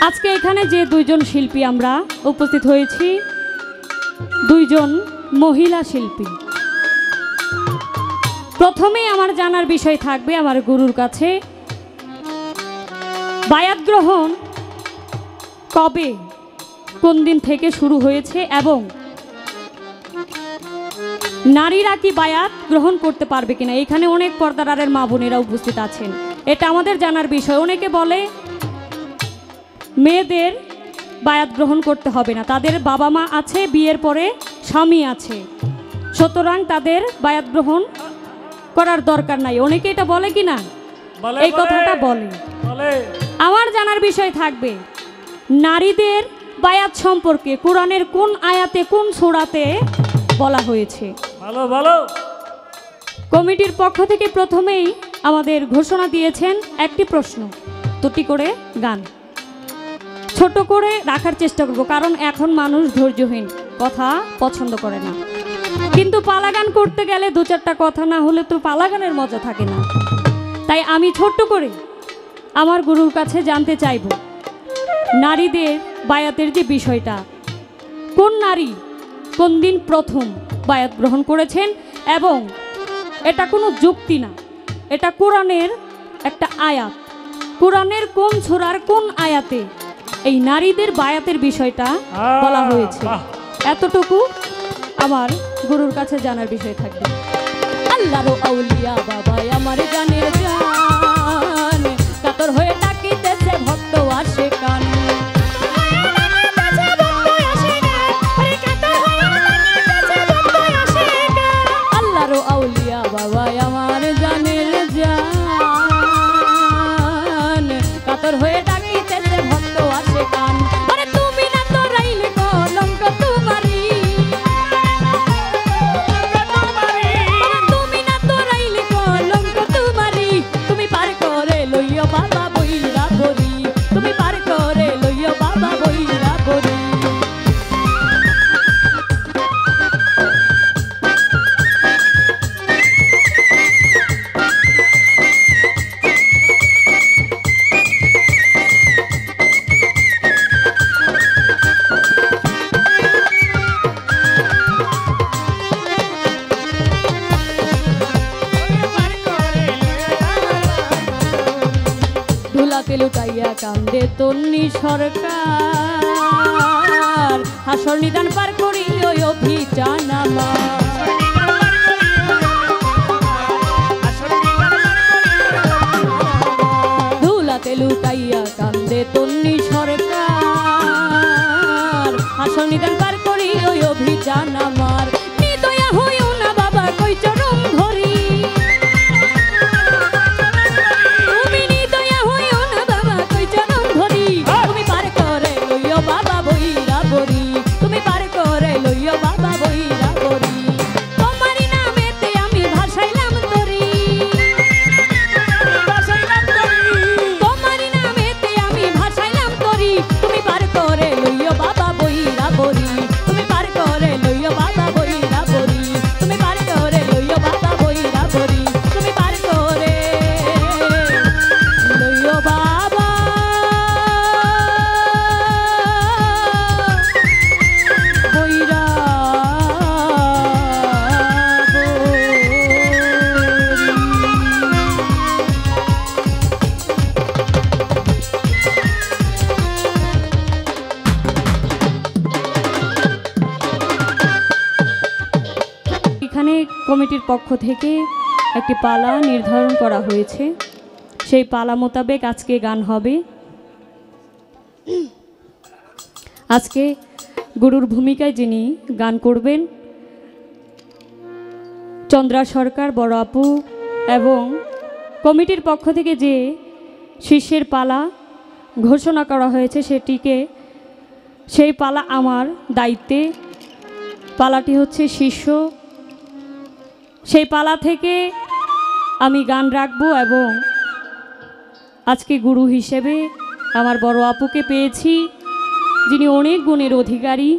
আজকে এখানে যে দুইজন শিল্পী আমরা উপস্থিত হয়েছি, দুইজন মহিলা শিল্পী। প্রথমেই আমার জানার বিষয় থাকবে আমার গুরুর কাছে, বায়াত গ্রহণ কবে কোন দিন থেকে শুরু হয়েছে এবং নারীরা কি বায়াত গ্রহণ করতে পারবে কিনা। এখানে অনেক পর্দারের মা বোনেরা উপস্থিত আছেন, এটা আমাদের জানার বিষয়। অনেকে বলে মেয়েদের বায়াত গ্রহণ করতে হবে না, তাদের বাবা মা আছে, বিয়ের পরে স্বামী আছে, সুতরাং তাদের বায়াত গ্রহণ করার দরকার নাই। অনেকে এটা বলে কি না, এই কথাটা বলে। আমার জানার বিষয় থাকবে নারীদের বায়াত সম্পর্কে কোরআনের কোন আয়াতে কোন সূরাতে বলা হয়েছে। ভালো ভালো। কমিটির পক্ষ থেকে প্রথমেই আমাদের ঘোষণা দিয়েছেন একটি প্রশ্ন, দুটি করে গান, ছোট করে রাখার চেষ্টা করব, কারণ এখন মানুষ ধৈর্যহীন, কথা পছন্দ করে না। কিন্তু পালা গান করতে গেলে দু চারটা কথা না হলে তো পালা গানের মজা থাকে না। তাই আমি ছোট্ট করে আমার গুরুর কাছে জানতে চাইব নারীদের বায়াতের যে বিষয়টা, কোন নারী কোন দিন প্রথম বায়াত গ্রহণ করেছেন, এবং এটা কোনো যুক্তি না, এটা কোরআনের একটা আয়াত, কোরআনের কোন সূরার কোন আয়াতে এই নারীদের বায়াতের বিষয়টা বলা হয়েছে। এতটুকু আমার গুরুর কাছে জানার বিষয় থাকবে। আল্লাহর আউলিয়া বাবা আমার জানের জান, কাতর হয়ে ডাকিতেছে ভক্ত আসে কান। আল্লাহর আউলিয়া বাবা আমার জানের জান, কাতর হয়ে ডাকিতেছে ভক্ত আসে কান। আরে তুমি না তো রাইলে কলঙ্ক তোমারি, তুমি না তো রাইলে কলঙ্ক তোমারি, তুমি পার করে লইও বাবা বইরা বরি, তুমি পার করে লইও বাবা বইরা বরি। ধুলাতে লুকাইয়া কান্দে তন্নি সরকার, হাসর নিদান পার করি ওই অভিযান আমার। ধুলাতে লুকাইয়া কান্দে তন্নি সরকার, হাসর নিদান পার করি ওই অভিযান আমার। নিদয়া হইও না বাবা কই চরম ধরি, তুমি পার করে লইও বাবা বইরা বরি। তোমারি নামেতে আমি ভাসাইলাম তরি, তোমারি নামেতে আমি ভাসাইলাম তরি, তুমি পার করে লইও বাবা বইরা বরি, তুমি পার করে লইও বাবা বইরা বরি, তুমি পার করে লইও বাবা বইরা বরি, তুমি পার করে লইও বাবা বইরা এখানে কমিটির পক্ষ থেকে একটি পালা নির্ধারণ করা হয়েছে, সেই পালা মোতাবেক আজকে গান হবে। আজকে গুরুর ভূমিকায় যিনি গান করবেন চন্দ্রা সরকার বড় আপু, এবং কমিটির পক্ষ থেকে যে শিষ্যের পালা ঘোষণা করা হয়েছে সেটিকে, সেই পালা আমার দায়িত্বে, পালাটি হচ্ছে শিষ্য, সেই পালা থেকে আমি গান রাখবো। এবং আজকে গুরু হিসেবে আমার বড় আপুকে পেয়েছি, যিনি অনেক গুণের অধিকারী,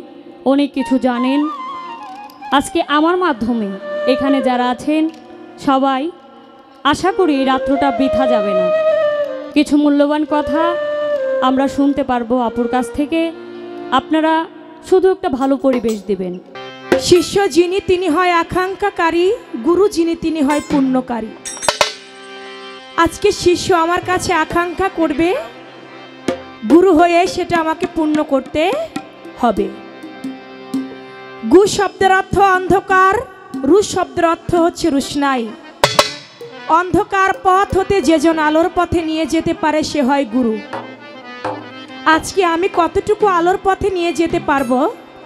অনেক কিছু জানেন। আজকে আমার মাধ্যমে এখানে যারা আছেন সবাই আশা করি এই রাত্রটা বৃথা যাবে না। কিছু মূল্যবান কথা আমরা শুনতে পারবো আপুর কাছ থেকে। আপনারা শুধু একটা ভালো পরিবেশ দিবেন। শিষ্য যিনি তিনি হয় আকাঙ্ক্ষাকারী, গুরু যিনি তিনি হয় পুণ্যকারী। আজকে শিষ্য আমার কাছে আকাঙ্ক্ষা করবে, গুরু হয়ে সেটা আমাকে পূর্ণ করতে হবে। গু শব্দের অর্থ অন্ধকার, রু শব্দের অর্থ হচ্ছে রুশনাই। অন্ধকার পথ হতে যেজন আলোর পথে নিয়ে যেতে পারে সে হয় গুরু। আজকে আমি কতটুকু আলোর পথে নিয়ে যেতে পারবো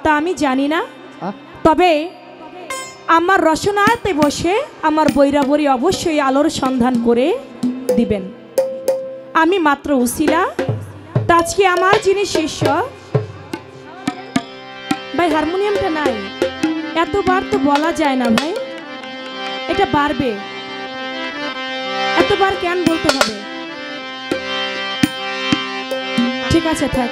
তা আমি জানি না, তবে আমার রসনাতে বসে আমার বৈরাবরী অবশ্যই আলোর সন্ধান করে দিবেন। আমি মাত্র উসিলা। তা আজকে আমার যিনি শিষ্য, ভাই হারমোনিয়ামটা নাই, এতবার তো বলা যায় না ভাই, এটা বাড়বে, এতবার কেন বলতে হবে? ঠিক আছে থাক।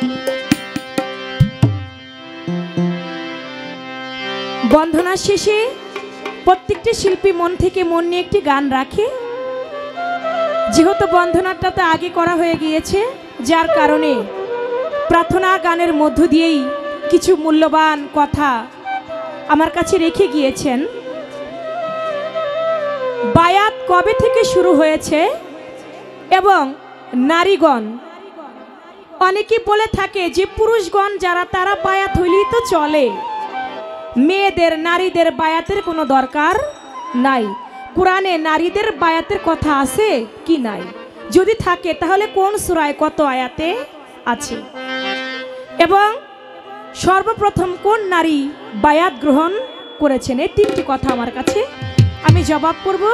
বন্ধনা শেষে প্রত্যেকটি শিল্পী মন থেকে মন নিয়ে একটি গান রাখে। যেহেতু বন্ধনাটা তো আগে করা হয়ে গিয়েছে, যার কারণে প্রার্থনা গানের মধ্য দিয়েই কিছু মূল্যবান কথা আমার কাছে রেখে গিয়েছেন। বায়াত কবে থেকে শুরু হয়েছে এবং নারীগণ অনেকে বলে থাকে যে পুরুষগণ যারা তারা বায়াত হইলেই তো চলে, মেয়েদের নারীদের বায়াতের কোনো দরকার নাই। কোরআনে নারীদের বায়াতের কথা আছে কি নাই? যদি থাকে তাহলে কোন সূরায় কত আয়াতে আছে? এবং সর্বপ্রথম কোন নারী বায়াত গ্রহণ করেছেন? এই তিনটি কথা আমার কাছে, আমি জবাব করব।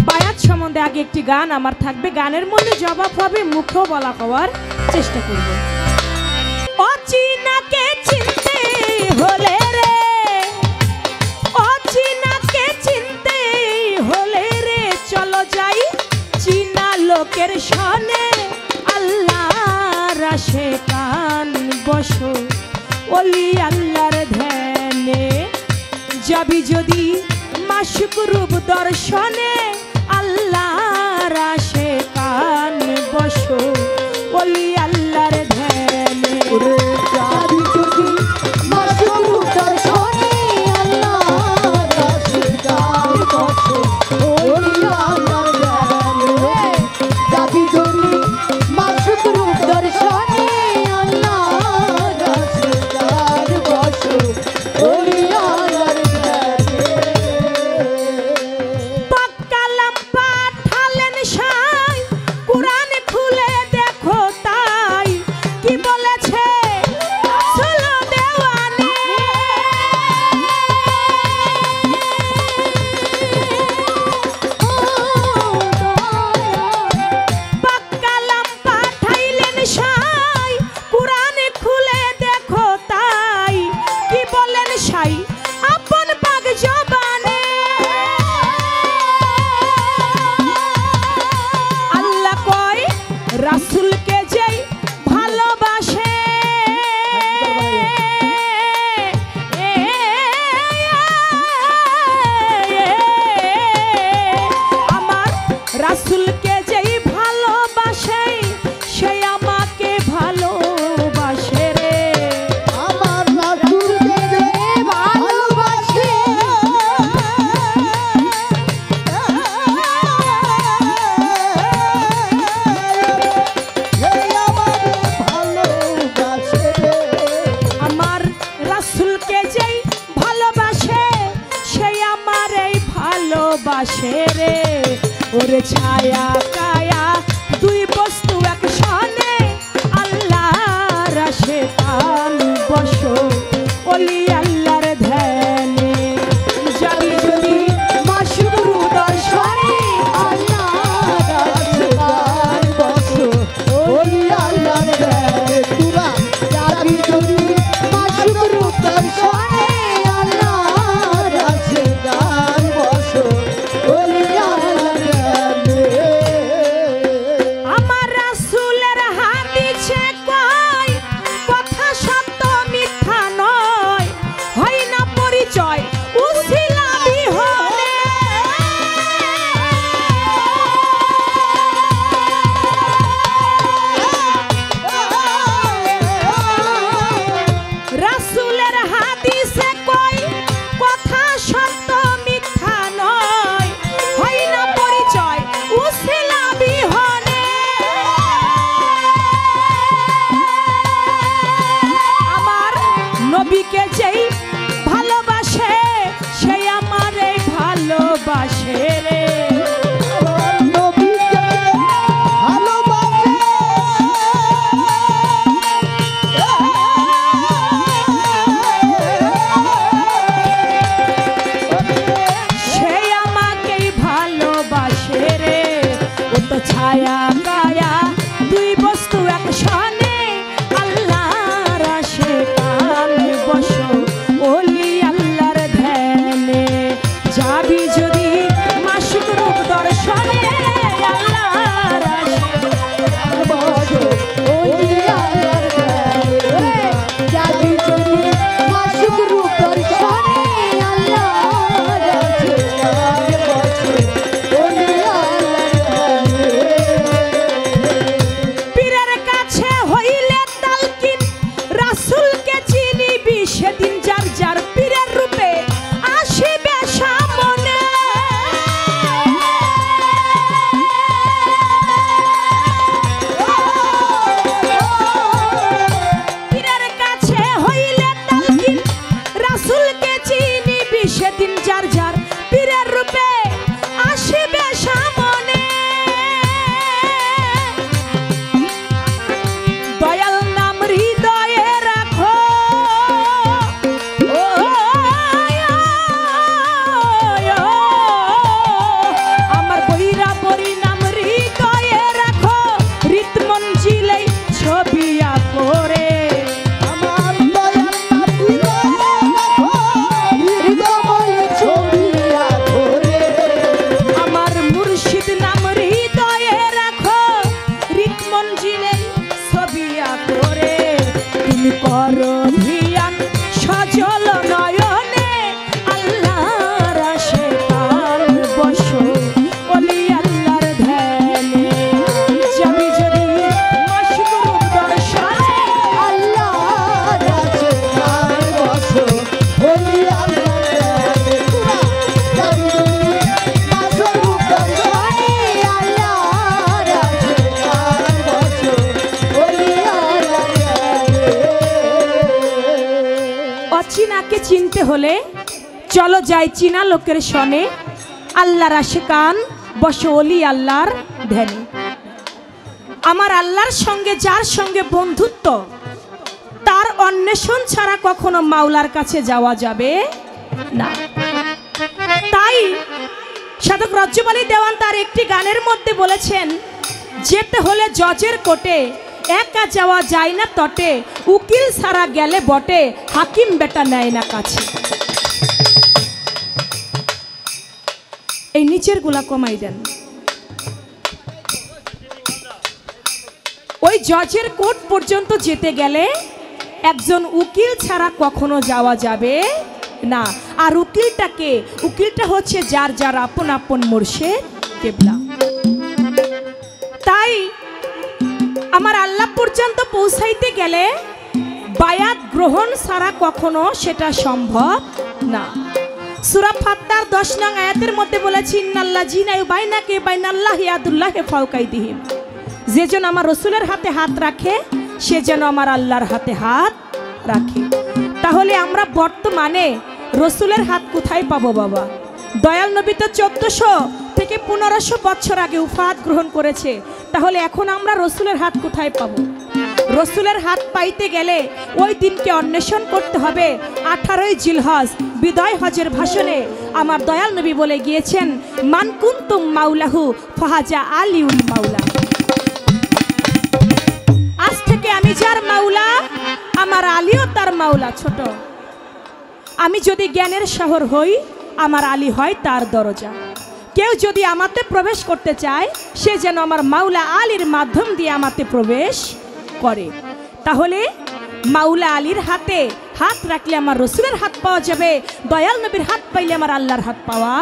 বায়াত সম্বন্ধে আগে একটি গান আমার থাকবে, গানের মধ্যে জবাব হবে, মুখেও বলা হওয়ার চেষ্টা করব। অচিনাকে চিনতে হলে রে, অচিনাকে চিনতে হলে রে, চলো যাই চীনা লোকের সনে, আল্লাহর আশিকান বসো ওলি আল্লাহর ধ্যানে, যাবি যদি মাশুক রূপ দর্শনে, আল্লাহর আশিকান বসো ওলি আল্লাহর ধ্যানে। যাবি যদি মাশুক রূপ দর্শনে, আল্লাহর আশিকান বসো ওলি আল্লাহর ধ্যানে। যাবি যদি মাশুক রূপ দর্শনে, আল্লাহর আশিকান বসো ওলি আল্লাহর ধ্যানে। পাক কালাম পাঠালেন সাই, কুরআন খুলে দেখো তাই কি বলেছে সুলো দেওয়ানে। পাক কালাম পাঠাইলেন সাই, কুরআন খুলে দেখো তাই কি বলেন সাই আপন পাক জবানে। আল্লাহ কয় রাসূলকে যেই ভালোবাসে, আমার রাসূলকে যেই ভালোবাসে সে আমাকে ভালোবাসে রে। আমার রাসূলকে যে ভালোবাসে, সে আমাকে ভালোবাসে রে। আমার রাসূলকে যেই ভালোবাসে সে আমার এই ভালোবাসে রে। ওরে ছায়া কায়া দুই বস্তু এক সনে, আল্লাহর আশিকান বসো ওলি আল্লাহর ধ্যানে। যাবি যদি মাশুক রূপ দর্শনে, আল্লাহর আশিকান বসো ওলি আল্লাহর ধ্যানে। তুরা যাবি যদি মাশুক রূপ দর্শনে, আল্লাহর আশিকান বসো ওলি আল্লাহর ধ্যানে। আমার রাসূলের হাদিসে কয় কথা সত্য মিথ্যা নয়, কর ধিয়ান সজল নয়নে আল্লাহর আশিকান বসো ওলি আল্লাহর ধ্যানে যাবি যদি মাশগুরুর দর্শনে আল্লাহর আশিকান বসো ওলি আল্লাহর ধ্যানে তোরা যাবি যদি মাশগুরুর দর্শনে আল্লাহর আশিকান বসো ওলি আল্লাহর ধ্যানে। অচিনাকে চিনতে হলে চলো যাই চীনা লোকের সনে আল্লাহর আশিকান বসো ওলি আল্লাহর ধ্যানে। আমার আল্লাহর সঙ্গে যার সঙ্গে বন্ধুত্ব তার অন্বেষণ ছাড়া কখনো মাওলার কাছে যাওয়া যাবে না। তাই সাধক রজ্জব আলী দেওয়ান তার একটি গানের মধ্যে বলেছেন, যেতে হলে জজের কোটে একা যাওয়া যায় না তটে, উকিল ছাড়া গেলে বটে হাকিম বেটা নেয় না কাছে। এই নিচের গুলা কমাই দেন। ওই জজের কোর্ট পর্যন্ত যেতে গেলে একজন উকিল ছাড়া কখনো যাওয়া যাবে না। আর উকিলটা হচ্ছে যার যার আপন আপন মুর্শিদ কেবলা। তাই আমার আল্লাহ পর্যন্ত পৌঁছাইতে গেলে বায়াত গ্রহণ ছাড়া কখনো সেটা সম্ভব না। সূরা ফাত্তার 10 নং আয়াতের মধ্যে বলেছি, ইন্নাল্লাযিনা ইউবাইনাকা বাইনাল্লাহি ইয়াদুল্লাহি ফাওকা আইদিহিম, যে যেন আমার রসুলের হাতে হাত রাখে সে যেন আমার আল্লাহর হাতে হাত রাখে। তাহলে আমরা বর্তমানে রসুলের হাত কোথায় পাবো বাবা? দয়াল নবী তো 1400 থেকে 1500 বছর আগে উফাত গ্রহণ করেছে। তাহলে এখন আমরা রসুলের হাত কোথায় পাবো? রসুলের হাত পাইতে গেলে ওই দিনকে অন্বেষণ করতে হবে। 18ই জিলহজ বিদায় হজের ভাষণে আমার দয়াল নবী বলে গিয়েছেন, মান কুনতুম মাওলাহু ফাহাজা আলিউল মাওলা। আজ থেকে আমি যার মাওলা আমার আলীও তার মাওলা। ছোট আমি যদি জ্ঞানের শহর হই আমার আলী হয় তার দরজা। কেউ যদি আমাতে প্রবেশ করতে চায় সে যেন আমার মাওলা আলীর মাধ্যম দিয়ে আমাতে প্রবেশ করে। তাহলে মাওলা আলীর হাতে হাত রাখলে আমার রসুলের হাত পাওয়া যাবে, দয়াল নবীর হাত পাইলে আমার আল্লাহর হাত পাওয়া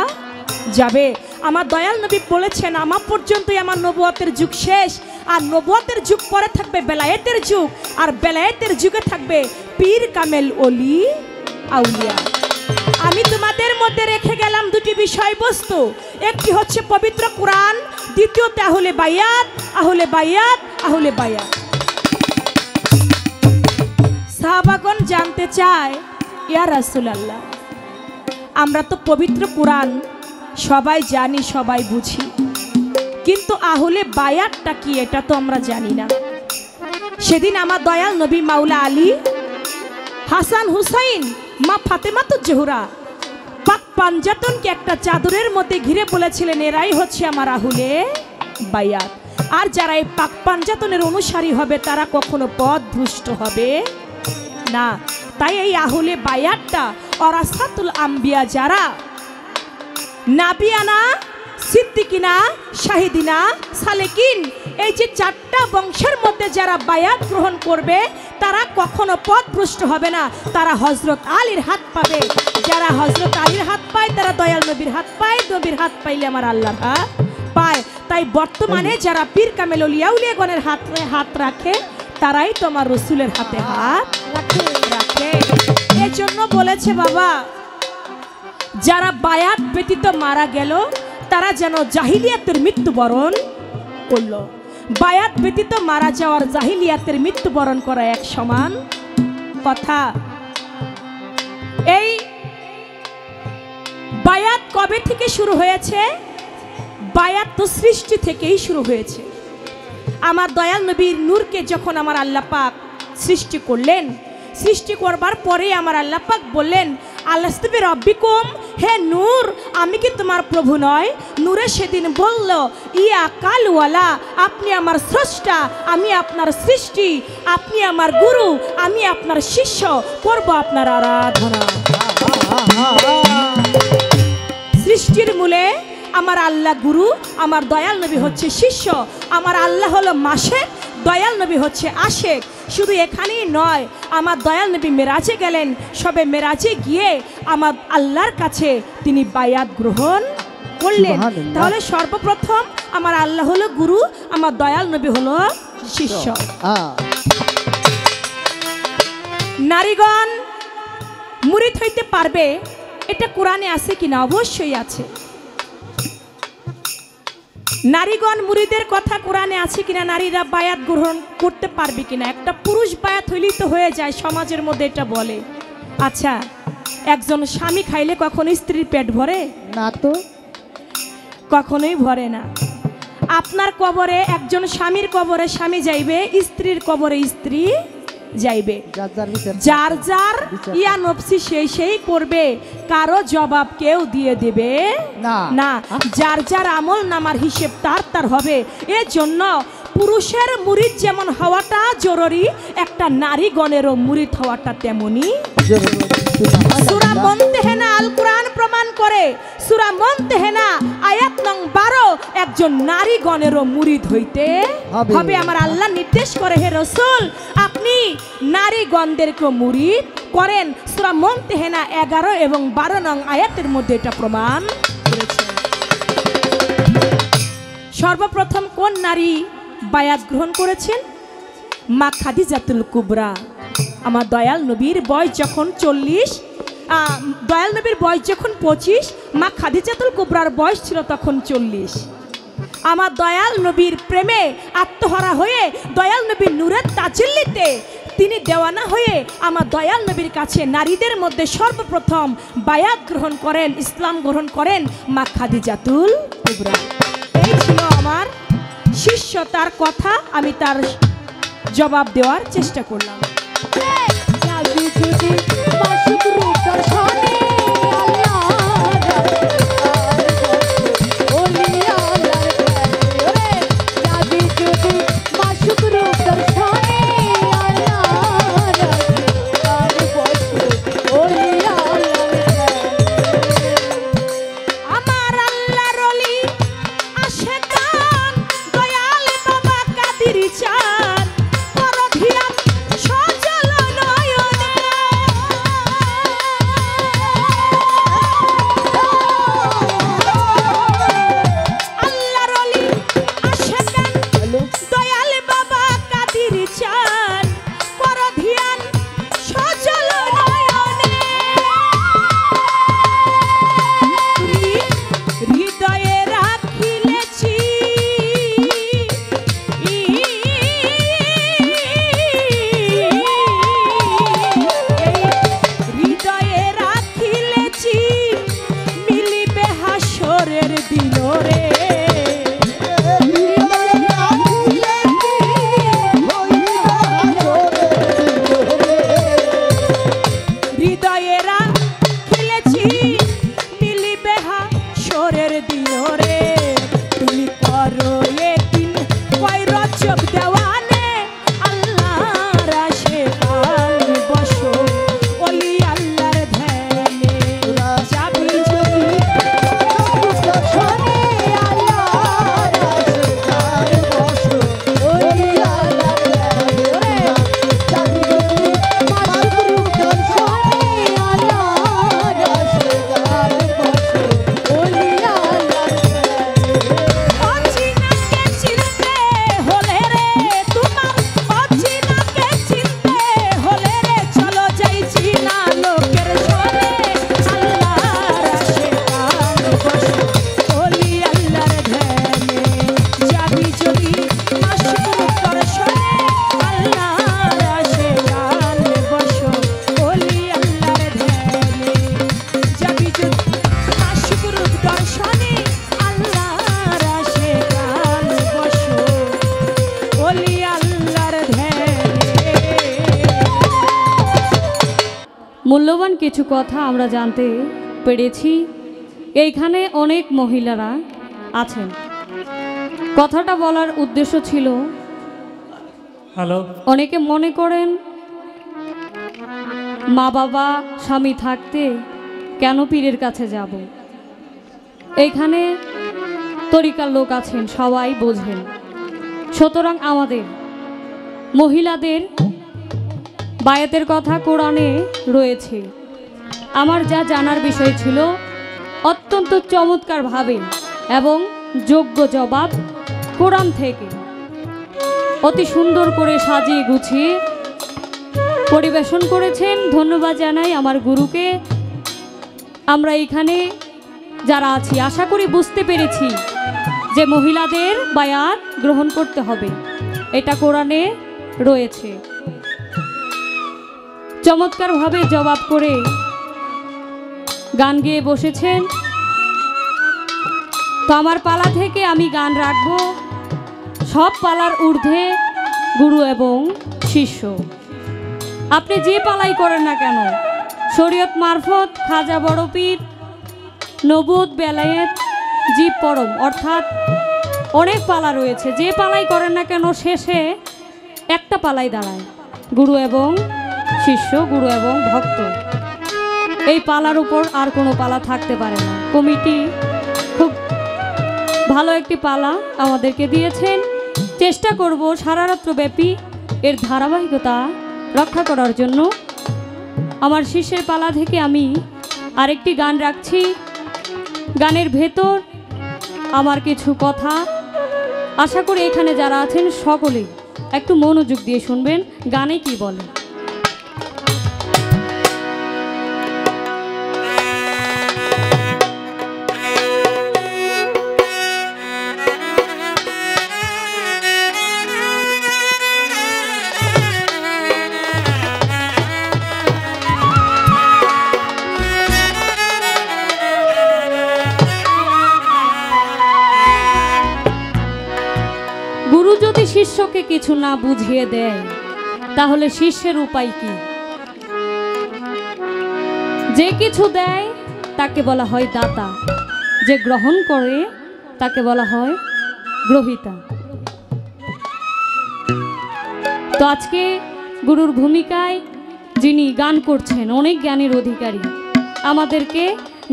যাবে। আমার দয়াল নবী বলেছেন, আমার পর্যন্তই আমার নবুয়তের যুগ শেষ, আর নবুয়তের যুগ পরে থাকবে বেলায়েতের যুগ, আর বেলায়েতের যুগে থাকবে পীর কামেল ওলি আউলিয়া। আমি তোমাদের মধ্যে রেখে গেলাম দুটি বিষয়বস্তু, একটি হচ্ছে পবিত্র কোরআন, দ্বিতীয়তে আহলে বায়াত। আহলে বায়াত আহলে বায়াত। সাহাবাগণ জানতে চায়, ইয়া রাসূলুল্লাহ, আমরা তো পবিত্র কোরআন সবাই জানি সবাই বুঝি, কিন্তু আহলে বায়াতটা কি এটা তো আমরা জানি না। সেদিন আমার দয়াল নবী মাওলা আলী, হাসান হুসাইন, মা ফাতেমাতুজ জোহরা পাক পাঞ্জাতনকে একটা চাদরের মধ্যে ঘিরে বলেছিলেন, এরাই হচ্ছে আমার আহলে বায়াত। আর যারা এই পাক পাঞ্জাতনের অনুসারী হবে তারা কখনো পথভ্রষ্ট হবে না। তাই এই আহলে বায়াতটা ওরাসাতুল আম্বিয়া, যারা নাবিয়ানা, সিদ্দিকিনা, শাহিদিনা, সালেকিন, এই যে 4টা বংশের মধ্যে যারা বায়াত গ্রহণ করবে তারা কখনো পথভ্রষ্ট হবে না, তারা হযরত আলীর হাত পাবে। যারা হযরত আলীর হাত পায় তারা দয়াল নবীর হাত পায়, নবীর হাত পাইলে আমার আল্লাহর হাত পায়। তাই বর্তমানে যারা পীর কামেল ওলিয়া উলিয়াগণের হাত রাখে তারাই তো আমার রসুলের হাতে হাত রাখে। এজন্য বলেছে বাবা, যারা বায়াত ব্যতীত মারা গেল তারা যেন জাহিলিয়াতের মৃত্যুবরণ করলো। বায়াত ব্যতীত মারা যাওয়ার জাহিলিয়াতের মৃত্যুবরণ করা এক সমান কথা। এই বায়াত কবে থেকে শুরু হয়েছে? বায়াত তো সৃষ্টি থেকেই শুরু হয়েছে। আমার দয়াল নবীর নূরকে যখন আমার আল্লাহ পাক সৃষ্টি করলেন, সৃষ্টি করবার পরে আমার আল্লাহ পাক বললেন, আলাস্তু বিরব্বিকুম, হে নূর আমি কি তোমার প্রভু নয়? নূরে সেদিন বলল, ইয়া কালওয়ালা, আপনি আমার স্রষ্টা, আমি আপনার সৃষ্টি, আপনি আমার গুরু, আমি আপনার শিষ্য, করব আপনার আরাধনা। সৃষ্টির মূলে আমার আল্লাহ গুরু, আমার দয়াল নবী হচ্ছে শিষ্য। আমার আল্লাহ হলো মাশেক, দয়াল নবী হচ্ছে আশেক। শুধু এখানেই নয়, আমার দয়াল নবী মেরাজে গেলেন, সবে মেরাজে গিয়ে আমার আল্লাহর কাছে তিনি বায়াত গ্রহণ করলেন। সুবহানাল্লাহ। তাহলে সর্বপ্রথম আমার আল্লাহ হলো গুরু, আমার দয়াল নবী হলো শিষ্য। নারীগণ মুরিদ হইতে পারবে, এটা কোরআনে আছে কিনা? অবশ্যই আছে। নারীগণ মুরিদের কথা কোরআনে আছে কিনা? নারীরা বায়াত গ্রহণ করতে পারবে কিনা? একটা পুরুষ বায়াত হইলেই তো হয়ে যায়, সমাজের মধ্যে এটা বলে। আচ্ছা, একজন স্বামী খাইলে কখনো স্ত্রীর পেট ভরে? না তো, কখনোই ভরে না। আপনার কবরে একজন স্বামীর কবরে স্বামী যাইবে, স্ত্রীর কবরে স্ত্রী যাইবে। যার যার ইয়া নফসি সেই করবে, কারো জবাব কেউ দিয়ে দেবে না। যার যার আমল নামার হিসেব তার হবে। এর জন্য পুরুষের মুরিদ যেমন হওয়াটা জরুরি, একটা নারীগণেরও মুরিদ হওয়াটা তেমনি। সূরা মুমতাহিনা আল কোরআন প্রমাণ করে, সূরা মুমতাহিনা আয়াত নং 12 একজন নারীগণেরও মুরিদ হইতে হবে। আমার আল্লাহ নির্দেশ করে, হে রাসূল আপনি নারীগণদেরকে মুরিদ করেন। সূরা মুমতাহিনা 11 এবং 12 নং আয়াতের মধ্যে এটা প্রমাণ করেছে। সর্বপ্রথম কোন নারী বায়াত গ্রহণ করেছেন? মা খাদিজাতুল কুবরা। আমার দয়াল নবীর বয়স যখন 40, দয়াল নবীর বয়স যখন 25, মা খাদিজাতুল কুবরার বয়স ছিল তখন 40। আমার দয়াল নবীর প্রেমে আত্মহারা হয়ে দয়াল নবীর নূরের তাজিল্লিতে তিনি দেওয়ানা হয়ে আমার দয়াল নবীর কাছে নারীদের মধ্যে সর্বপ্রথম বায়াত গ্রহণ করেন, ইসলাম গ্রহণ করেন মা খাদিজাতুল কুবরা। এই ছিল আমার শিষ্য, তার কথা আমি তার জবাব দেওয়ার চেষ্টা করলাম। মূল্যবান কিছু কথা আমরা জানতে পেরেছি। এইখানে অনেক মহিলারা আছেন। কথাটা বলার উদ্দেশ্য ছিল, অনেকে মনে করেন মা বাবা স্বামী থাকতে কেন পীরের কাছে যাব। এইখানে তরিকার লোক আছেন, সবাই বোঝেন। সুতরাং আমাদের মহিলাদের বায়াতের কথা কোরআনে রয়েছে। আমার যা জানার বিষয় ছিল অত্যন্ত চমৎকারভাবে এবং যোগ্য জবাব কোরআন থেকে অতি সুন্দর করে সাজিয়ে গুছিয়ে পরিবেশন করেছেন। ধন্যবাদ জানাই আমার গুরুকে। আমরা এখানে যারা আছি আশা করি বুঝতে পেরেছি যে মহিলাদের বায়াত গ্রহণ করতে হবে, এটা কোরআনে রয়েছে। চমৎকারভাবে জবাব করে গান গেয়ে বসেছেন। তো আমার পালা থেকে আমি গান রাখবো, সব পালার ঊর্ধ্বে গুরু এবং শিষ্য। আপনি যে পালাই করেন না কেন, শরীয়ত মারফত, খাজা বড় পীর, নবুয়ত, বেলায়েত, জীব পরম, অর্থাৎ অনেক পালা রয়েছে। যে পালাই করেন না কেন শেষে একটা পালাই দাঁড়ায়, গুরু এবং শিষ্য, গুরু এবং ভক্ত। এই পালার উপর আর কোনো পালা থাকতে পারে না। কমিটি খুব ভালো একটি পালা আমাদেরকে দিয়েছেন। চেষ্টা করব সারা রাত্রব্যাপী এর ধারাবাহিকতা রক্ষা করার জন্য। আমার শিষ্যের পালা থেকে আমি আরেকটি গান রাখছি। গানের ভেতর আমার কিছু কথা, আশা করি এখানে যারা আছেন সকলেই একটু মনোযোগ দিয়ে শুনবেন গানে কি বলে। গুরু যদি শিষ্যকে কিছু না বুঝিয়ে দেয় তাহলে শিষ্যের উপায় কি? যে কিছু দেয় তাকে বলা হয় দাতা, যে গ্রহণ করে তাকে বলা হয় গ্রহীতা। তো আজকে গুরুর ভূমিকায় যিনি গান করছেন অনেক জ্ঞানের অধিকারী, আমাদেরকে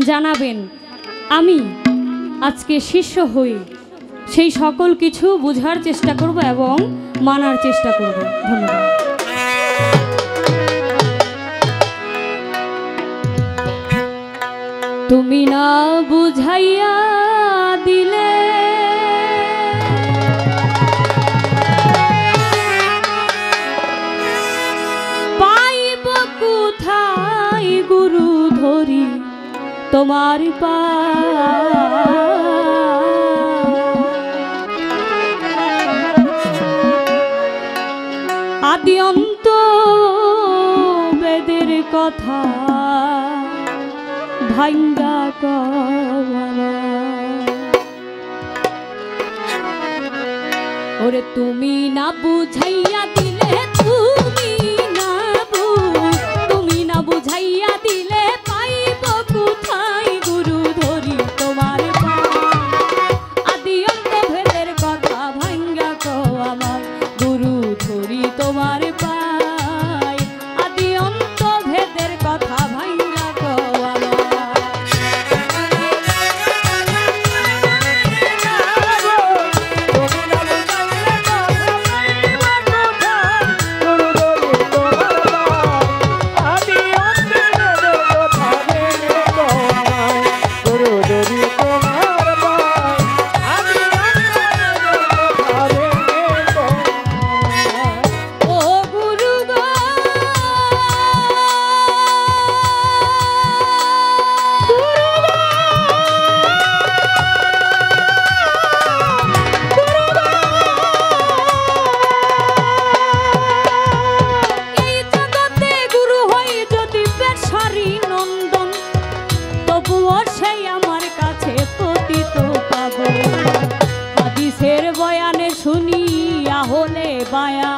জানাবেন। আমি আজকে শিষ্য হই, সেই সকল কিছু বোঝার চেষ্টা করব এবং মানার চেষ্টা করব। ধন্যবাদ। তুমি না বুঝাইয়া দিলে পাইব কোথায় গুরু ধরি তোমার পা। আদি অন্ত বেদের কথা ভাঙ্গা কওয়া। ওরে তুমি না বুঝাইয়া দিলে, তুমি না বুঝাইয়া দিলে পাইব কোথায় গুরু ধরি তোমার পা। আদি অন্ত ভেদের কথা ভাঙ্গা কওয়া আমার, গুরু ধরি তোমার পাই। আদি অন্ত ভেদের কথা ভাঙ্গা কওয়া আমার। শুনিয়া হলে বায়া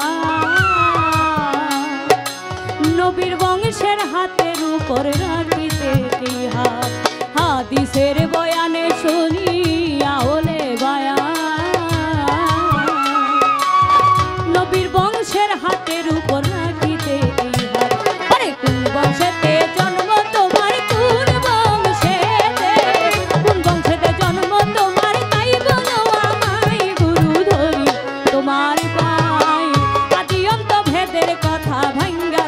নবীর বংশের হাতের উপর রাখিতে এই হাত। হাদিসের বয়ানে শুনিয়া হলে বায়া নবীর বংশের হাতের উপর রাখিতে এই হাত। আরে কোন বংশেতে জন্ম তোমার, কোন বংশেতে জন্ম তোমার, তাই বলো আমায় গুরু ধরি তোমার পাই। আদি অন্ত ভেদের কথা ভাঙ্গা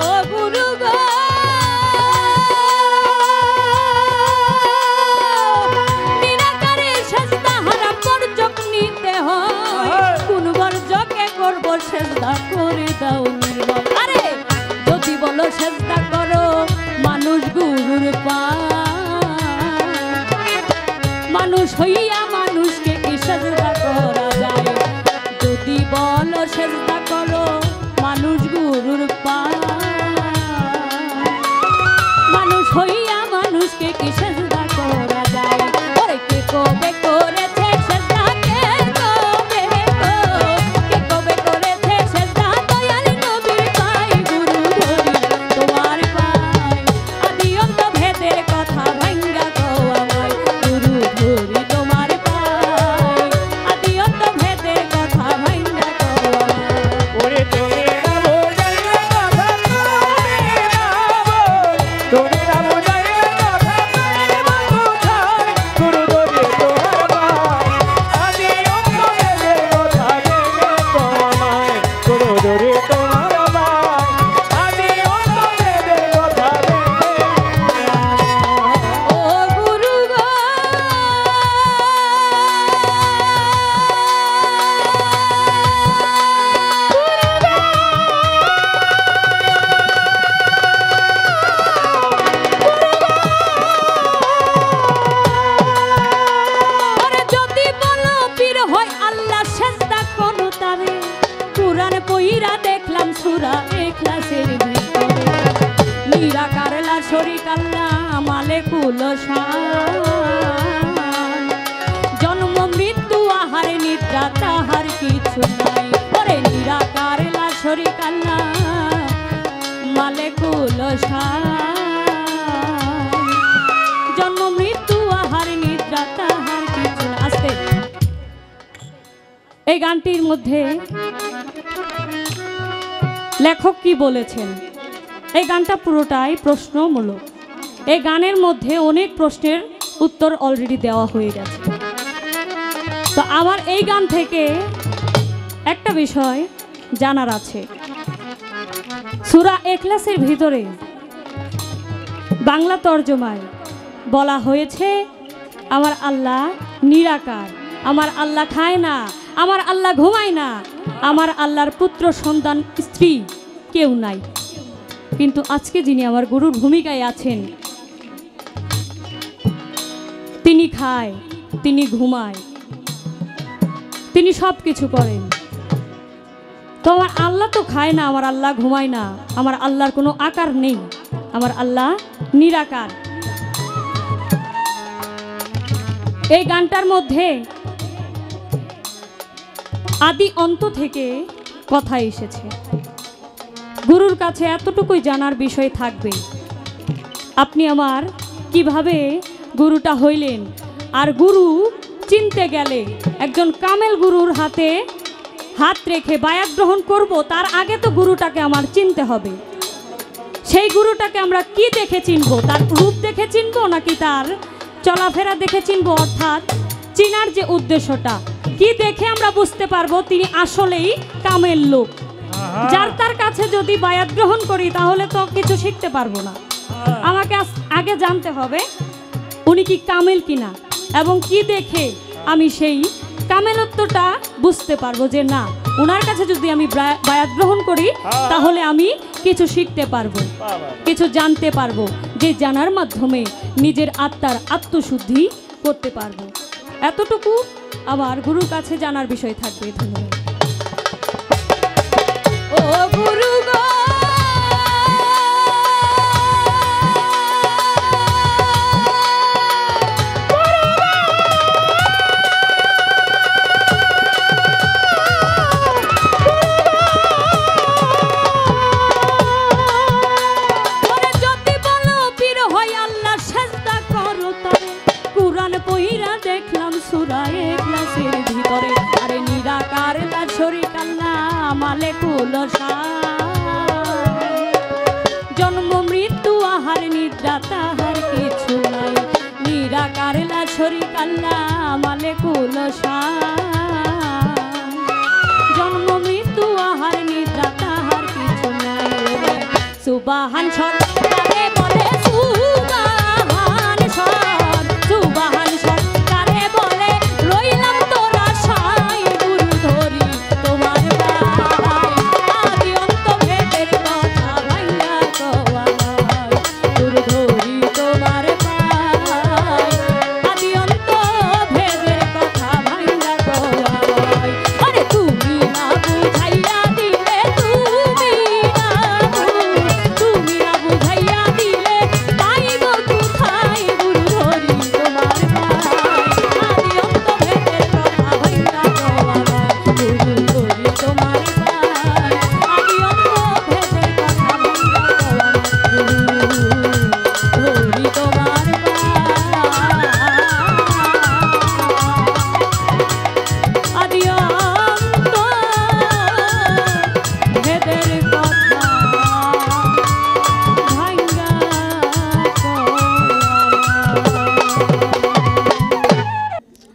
ও গুরু গো নিরাকারে সেজদা হারাম বর্জক নিতে হয় কোন বর্জকে করব সেজদা করে দাও নির্মল আরে যদি বলো সেজদা করো মানুষ গুরুর পায় মানুষ হইয়া মানুষকে কি সেজদা করা যায় যদি বলো সেজদা করো মানুষ গুরুর পায় মানুষ হইয়া মানুষকে কি সেজদা করা যায় ওরে কে কবে করেছে সেজদা কে কবে করেছে সেজদা দয়াল নবীর পায় গুরু ধরি তোমার পায় আদি অন্ত ভেদের কথা ভাঙ্গা কও আমায় গুরু ধরি তোমার পায় আদি অন্ত ভেদের কথা ভাঙ্গা কও আমায় ওরে তুমি না বোঝাইলে কথা তুমি না বোঝাইলে কথা গুরু ধরে তোমার পায় আদি অন্ত ভেদের কথা ভেঙে তোমায় গুরু ধরে তোমার পায় আদি অন্ত ভেদের কথা ভেঙে ও গুরু গো আরে যদি বলো পীর হয় আল্লাহ সেজদা করো তারে কুরআন পইরা দেখলাম সূরা ইখলাসের ভিতরে নিরাকার লা শরীক আল্লাহ মালিকুল শান জন্ম মৃত্যু আহার নিদ্রা তাহার কিছু নাই ওরে নিরাকার লা শরীক আল্লাহ মালিকুল শান জন্ম মৃত্যু আহার নিদ্রা তাহার কিছু নাই। আস্তে এই গানটির মধ্যে লেখক কি বলেছেন এই গানটা পুরোটাই প্রশ্নমূলক এই গানের মধ্যে অনেক প্রশ্নের উত্তর অলরেডি দেওয়া হয়ে গেছে তো আমার এই গান থেকে একটা বিষয় জানার আছে সূরা ইখলাসের ভিতরে বাংলা তর্জমায় বলা হয়েছে আমার আল্লাহ নিরাকার আমার আল্লাহ খায় না আমার আল্লাহ ঘুমায় না আমার আল্লাহর পুত্র সন্তান স্ত্রী কেউ নাই কিন্তু আজকে যিনি আমার গুরুর ভূমিকায় আছেন তিনি খায় তিনি ঘুমায় তিনি সব কিছু করেন তো আমার আল্লাহ তো খায় না আমার আল্লাহ ঘুমায় না আমার আল্লাহর কোনো আকার নেই আমার আল্লাহ নিরাকার এই গানটার মধ্যে আদি অন্ত থেকে কথা এসেছে গুরুর কাছে এতটুকুই জানার বিষয় থাকবে আপনি আমার কিভাবে গুরুটা হইলেন আর গুরু চিনতে গেলে একজন কামেল গুরুর হাতে হাত রেখে বায়াত গ্রহণ করব তার আগে তো গুরুটাকে আমার চিনতে হবে সেই গুরুটাকে আমরা কি দেখে চিনবো তার রূপ দেখে চিনবো নাকি তার চলাফেরা দেখে চিনবো অর্থাৎ চিনার যে উদ্দেশ্যটা কি দেখে আমরা বুঝতে পারবো তিনি আসলেই কামেল লোক যার তার কাছে যদি বায়াত গ্রহণ করি তাহলে তো কিছু শিখতে পারবো না আমাকে আগে জানতে হবে উনি কি কামেল কিনা এবং কি দেখে আমি সেই কামেলত্বটা বুঝতে পারবো যে না ওনার কাছে যদি আমি বায়াত গ্রহণ করি তাহলে আমি কিছু শিখতে পারবো কিছু জানতে পারবো যে জানার মাধ্যমে নিজের আত্মার আত্মশুদ্ধি করতে পারবো এতটুকু আমার গুরুর কাছে জানার বিষয় থাকবে ধন্যবাদ ও গুরু গো দেখলাম সূরা ইখলাসের ভিতরে আরে নিরাকার লা শরীক আল্লাহ মালিকুল শান জন্ম মৃত্যু আহার নিদ্রা তাহার কিছু নাই নিরাকার লা শরীক আল্লাহ মালিকুল শান জন্ম মৃত্যু আহার নিদ্রা তাহার কিছু নাই সুবাহান সরকারে বলে সুবাহান সরকারে বলে রইলাম তোরা সাই গুরু ধরি তোমার পায় আদি অন্ত ভেদের কথা ভাইয়া কওয়ায় গুরু ধরি তোমার পায় আদি অন্ত ভেদের কথা ভাইয়া কওয়ায় আরে তুমি না বুঝাইয়া দিলে তুমি না বুঝাইয়া দিলে পাইব কোথায় গুরু ধরি তোমার পায় আদি অন্ত ভেদের কথা ভাইয়া কওয়ায় গুরু ধরি তোমার পায় আদি অন্ত ভেদের কথা ভাইয়া কওয়ায় গুরু ধরি তোমার পায় আদি অন্ত ভেদের কথা ভাইয়া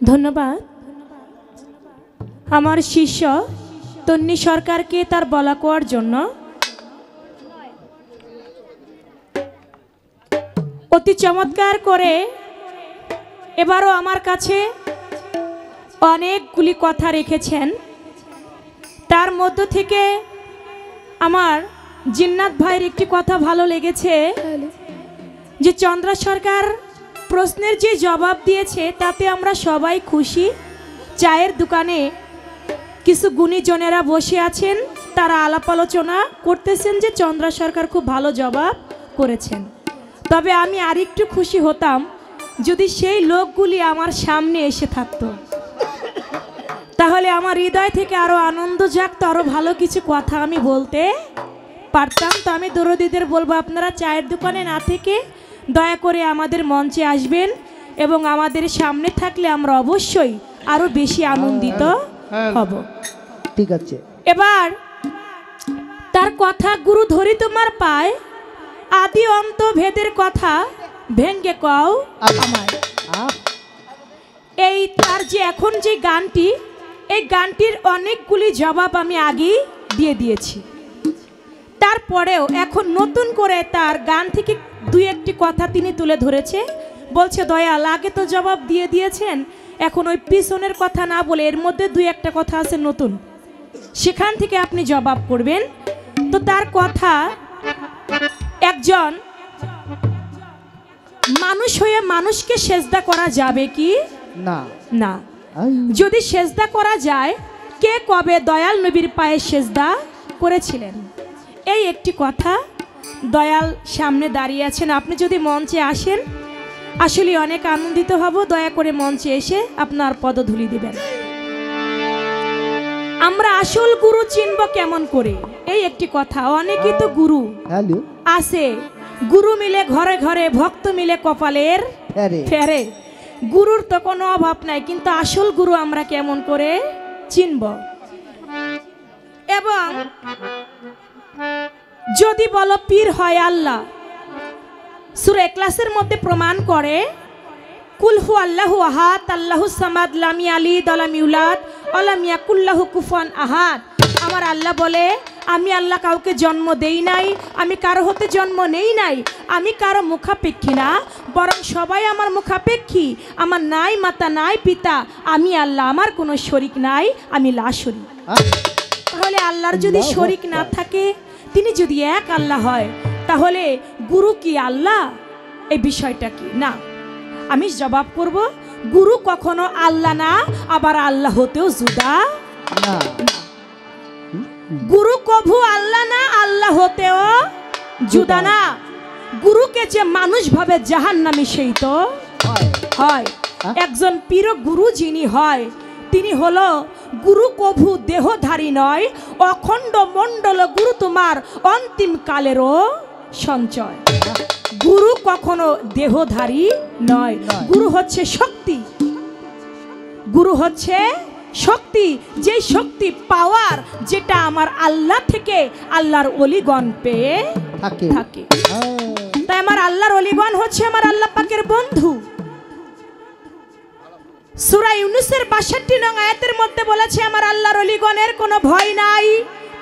ধন্যবাদ আমার শিষ্য তন্নি সরকারকে তার বলা কোয়ার জন্য। অতি চমৎকার করে এবারও আমার কাছে অনেকগুলি কথা রেখেছেন। তার মধ্য থেকে আমার জিন্নাত ভাইয়ের একটি কথা ভালো লেগেছে যে চন্দ্রা সরকার প্রশ্নের যে জবাব দিয়েছে তাতে আমরা সবাই খুশি। চায়ের দোকানে কিছু গুণীজনেরা বসে আছেন, তারা আলাপ আলোচনা করতেছেন যে চন্দ্রা সরকার খুব ভালো জবাব করেছেন। তবে আমি আরেকটু খুশি হতাম যদি সেই লোকগুলি আমার সামনে এসে থাকতো, তাহলে আমার হৃদয় থেকে আরো আনন্দ জাগতো, আরো ভালো কিছু কথা আমি বলতে পারতাম। তো আমি দরদিদের বলবো আপনারা চায়ের দোকানে না থেকে দয়া করে আমাদের মঞ্চে আসবেন এবং আমাদের সামনে থাকলে আমরা অবশ্যই আরো বেশি আনন্দিত হব। ঠিক আছে। এবার তার কথা গুরু ধরি তোমার পায় আদি অন্ত ভেদের কথা ভেঙ্গে কও আমায়। এই তার যে এখন যে গানটি, এই গানটির অনেকগুলি জবাব আমি আগেই দিয়ে দিয়েছি। তারপরেও এখন নতুন করে তার গান থেকে দুই একটি কথা তিনি তুলে ধরেছে। বলছে দয়াল আগে তো জবাব দিয়ে দিয়েছেন, এখন ওই পিছনের কথা না বলে এর মধ্যে দুই একটা কথা আছে নতুন, সেখান থেকে আপনি জবাব করবেন। তো তার কথা, একজন মানুষ হয়ে মানুষকে সেজদা করা যাবে কি না? না। যদি সেজদা করা যায়, কে কবে দয়াল নবীর পায়ে সেজদা করেছিলেন? এই একটি কথা। দয়াল সামনে দাঁড়িয়ে আছেন, আপনি যদি মঞ্চে আসেন আসলে অনেক আনন্দিত হব। দয়া করে মঞ্চে এসে আপনার পদধূলি দিবেন। আমরা আসল গুরু চিনব কেমন করে, এই একটি কথা। অনেকেই তো গুরু আছে, গুরু মিলে ঘরে ঘরে, ভক্ত মিলে কপালের ফেরে। গুরুর তো কোনো অভাব নাই, কিন্তু আসল গুরু আমরা কেমন করে চিনব? এবং যদি বলো পীর হয় আল্লাহ, সূরা ইখলাসের মধ্যে প্রমাণ করে কুল হু আল্লাহু আহাদ আল্লাহুস সামাদ লাম ইয়ালিদ ওয়া লাম ইউলাদ ওয়া লাম ইয়াকুল লাহু কুফুয়ান আহাদ। আমার আল্লাহ বলে আমি আল্লাহ কাউকে জন্ম দেই নাই, আমি কারো হতে জন্ম নেই নাই, আমি কারো মুখাপেক্ষী না, বরং সবাই আমার মুখাপেক্ষী। আমার নাই মাতা নাই পিতা, আমি আল্লাহ, আমার কোনো শরীক নাই, আমি লা শরীক। তাহলে আল্লাহর যদি শরীক না থাকে, তিনি যদি এক আল্লাহ হয়, তাহলে গুরু কি আল্লাহ? এই বিষয়টা কি না? আমি জবাব করব, গুরু কখনো আল্লাহ না, আবার আল্লাহ হতেও জুদা না। গুরু কভু আল্লাহ না, আল্লাহ হতেও জুদা না। গুরুকে যে মানুষ ভাবে জাহান্নামী, সেই তো হয়। একজন পীর গুরু যিনি হয়, তিনি হলো গুরু কভু দেহধারী নয়, অখণ্ড মণ্ডল গুরু তোমার অন্তিম কালেরও সঞ্চয়। গুরু কখনো দেহধারী নয়, গুরু হচ্ছে শক্তি। গুরু হচ্ছে শক্তি, যে শক্তি পাওয়ার, যেটা আমার আল্লাহ থেকে আল্লাহর ওলিগণ পেয়ে থাকে। তাই আমার আল্লাহর ওলিগণ হচ্ছে আমার আল্লাহ পাকের বন্ধু। সূরা ইউনূসের ৬২ নং আয়াতের মধ্যে বলেছে আমার আল্লাহর ওলিগণের কোনো ভয় নাই,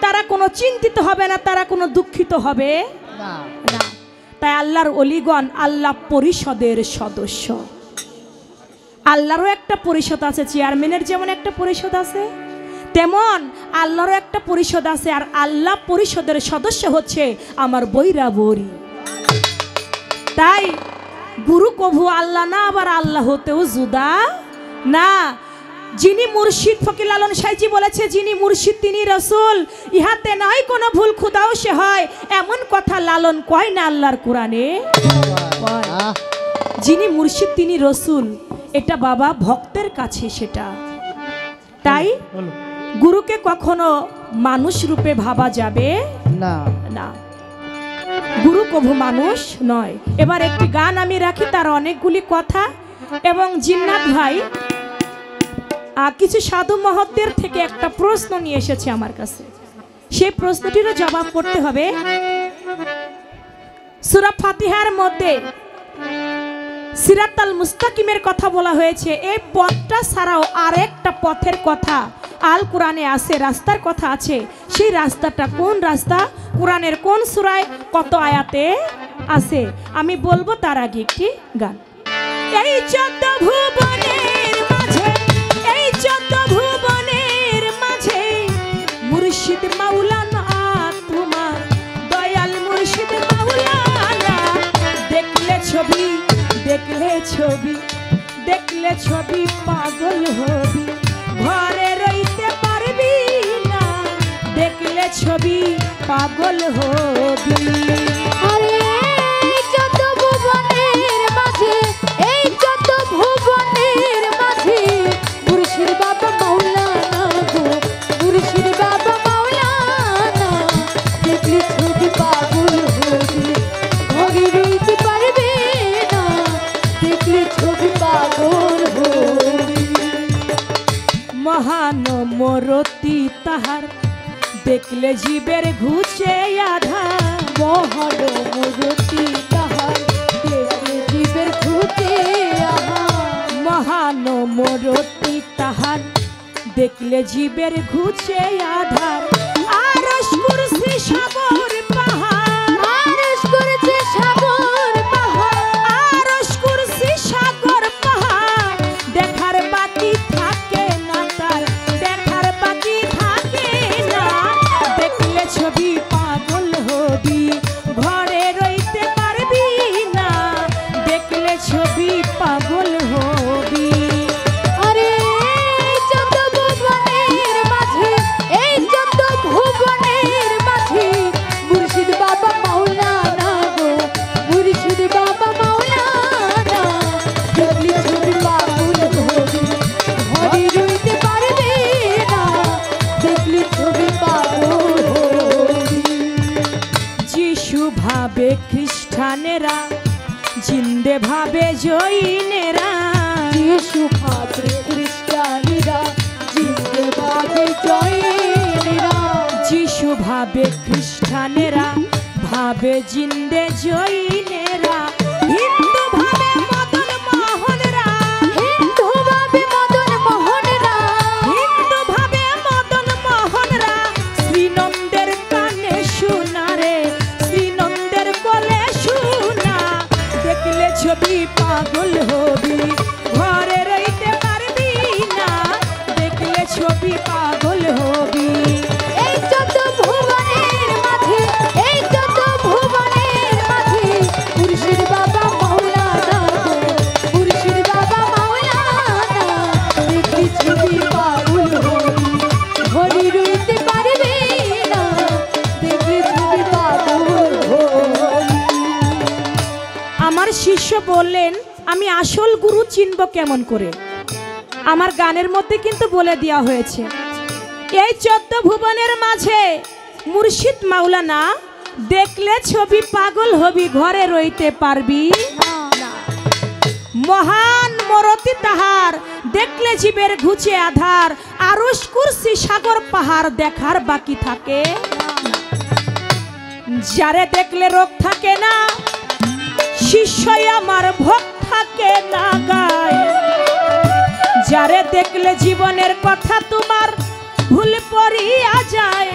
তারা কোনো চিন্তিত হবে না, তারা কোনো দুঃখিত হবে না না। তাই আল্লাহর অলিগণ আল্লাহ পরিষদের সদস্য। আল্লাহরও একটা পরিষদ আছে, চেয়ারম্যানের যেমন একটা পরিষদ আছে তেমন আল্লাহরও একটা পরিষদ আছে। আর আল্লাহ পরিষদের সদস্য হচ্ছে আমার বৈরা বরি। তাই গুরু কভু আল্লাহ না, আবার আল্লাহ হতেও জুদা না। যিনি মুর্শিদ ফকির লালন সাইজি বলেছে, যিনি মুর্শিদ তিনি রসুল, ইহাতে নয় কোনো ভুল, খুদাও সে হয়, এমন কথা লালন কয় না আল্লাহর কোরআনে কয়। আহ, যিনি মুর্শিদ তিনি রসুল, এটা বাবা ভক্তের কাছে সেটা। তাই গুরুকে কখনো মানুষ রূপে ভাবা যাবে না না, গুরু কভু মানুষ নয়। এবার একটি গান আমি রাখি, তার অনেকগুলি কথা, এবং জিন্নাত ভাই কিছু সাধু মহৎদের থেকে একটা প্রশ্ন নিয়ে এসেছে আমার কাছে, সেই প্রশ্নটিরও জবাব করতে হবে। সূরা ফাতিহার মধ্যে সিরাতাল মুস্তাকিমের কথা বলা হয়েছে। এই পথটা ছাড়াও আরেকটা পথের কথা আল কোরআনে আছে, রাস্তার কথা আছে। সেই রাস্তাটা কোন রাস্তা, কোরআনের কোন সূরায়, কত আয়াতে আছে, আমি বলবো তার আগে একটি গান। এই চোদ্দ ভুবনের মাঝে, এই চোদ্দ ভুবনের মাঝে মুর্শিদ মাওলানা তোমার দয়াল মুর্শিদ মাওলানা। দেখলে ছবি, দেখলে ছবি, দেখলে ছবি পাগল হবি, ঘরে রইতে পারবি না। দেখলে ছবি পাগল হবি। আরে এই যত ভুবনের মাঝে, এই যত ভুবনের মাঝে মুর্শিদ বাবা মাওলানা গো, মুর্শিদ বাবা মাওলানা। দেখলে ছবি পাগল হবি, ঘরে রইতে পারবে না। দেখলে ছবি পাগল হবি। মহান মরতি তাহার দেখলে জীবের ঘুচে আধার। মহান মূর্তি তাহার দেখলে জীবের ঘুচে আহার। মহান মরতি তাহার দেখলে জীবের ঘুচে আধার। আরশ কুরসি সাগর পাহাড়, আরশ করেছে সাগর পাহাড়। আরশ কুরসি সাগর পাহাড় দেখার বাকি থাকে না তার, দেখার বাকি থাকে না। দেখলে ছবি পাগল হবি, ঘরে রইতে পারবি না। দেখলে ছবি পাগল হবি। আরে এই যত ভুবনের মাঝে, এই যত ভুবনের মাঝে মুর্শিদ বাবা মাওলানা গো, মুর্শিদ বাবা মাওলানা। দেখলে ছবি পাগল হবি, ঘরে রইতে পারবে না। দেখলে ছবি পাগল হবি। যিশু ভাবে খ্রিস্টানেরা, জিন্দে ভাবে জৈনেরা। যিশু ভাবে খ্রিস্টানেরা, জিন্দে ভাবে জৈনেরা। যিশু ভাবে খ্রিস্টানেরা, ভাবে জিন্দে জৈনেরা। হিন্দু ভাবে মদন মোহনরা, হিন্দু ভাবে মদন মোহনরা। হিন্দু ভাবে মদন মোহনরা। শ্রীনন্দের কানে শোনা রে, শ্রীনন্দের কোলে শোনা। দেখলে ছবি পাগল হবি, ঘরে রইতে পারবি না। দেখলে ছবি পাগল হবি। এই যত ভুবনের মাঝে, এই যত ভুবনের মাঝে মুর্শিদ বাবা মাওলানা গো, মুর্শিদ বাবা মাওলানা। দেখলে ছবি পাগল হবি, ঘরে রইতে পারবে না। দেখলে ছবি পাগল হবি। আমার শিষ্য বললেন, আমি আসল গুরু চিনব কেমন করে? আমার গানের মধ্যে কিন্তু বলে দেওয়া হয়েছে, এই 14 ভুবনের মাঝে মুর্শিদ মাওলানা। দেখলে ছবি পাগল হবি, ঘরে রইতে পারবি না। মহান মরতি তাহার দেখলে জীবের ঘুচে আধার। আরশ কুরসি সাগর পাহাড় দেখার বাকি থাকে না। যারে দেখলে রোগ থাকে না, শিষ্যই আমার ভক্ত থাকে না গায়। যারে দেখলে জীবনের কথা তোমার ভুল পড়িয়া যায়।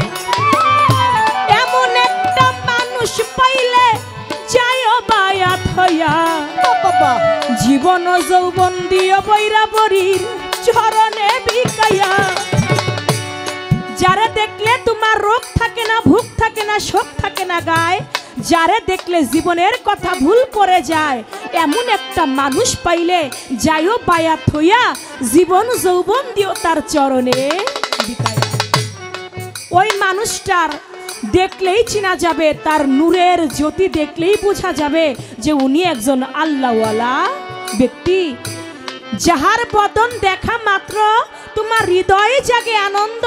এমন একটা মানুষ মানুষ পাইলে যাইও বায়াত হইয়া বাবা জীবন যৌবন দিও বৈরাবরীর চরণে বিকাইয়া। যারে দেখলে তোমার রোগ থাকে না, ভুক থাকে না, শোক থাকে না গায়, যারে দেখলে জীবনের কথা ভুল করে যায়, এমন একটা মানুষ পাইলে যাইও বায়াত হইয়া জীবন যৌবন দিও তার চরণে বিকাইয়া। ওই মানুষটার দেখলেই চেনা যাবে, তার নূরের জ্যোতি দেখলেই বোঝা যাবে যে উনি একজন আল্লাহওয়ালা ব্যক্তি। যাহার বদন দেখা মাত্র তোমার হৃদয়ে জাগে আনন্দ,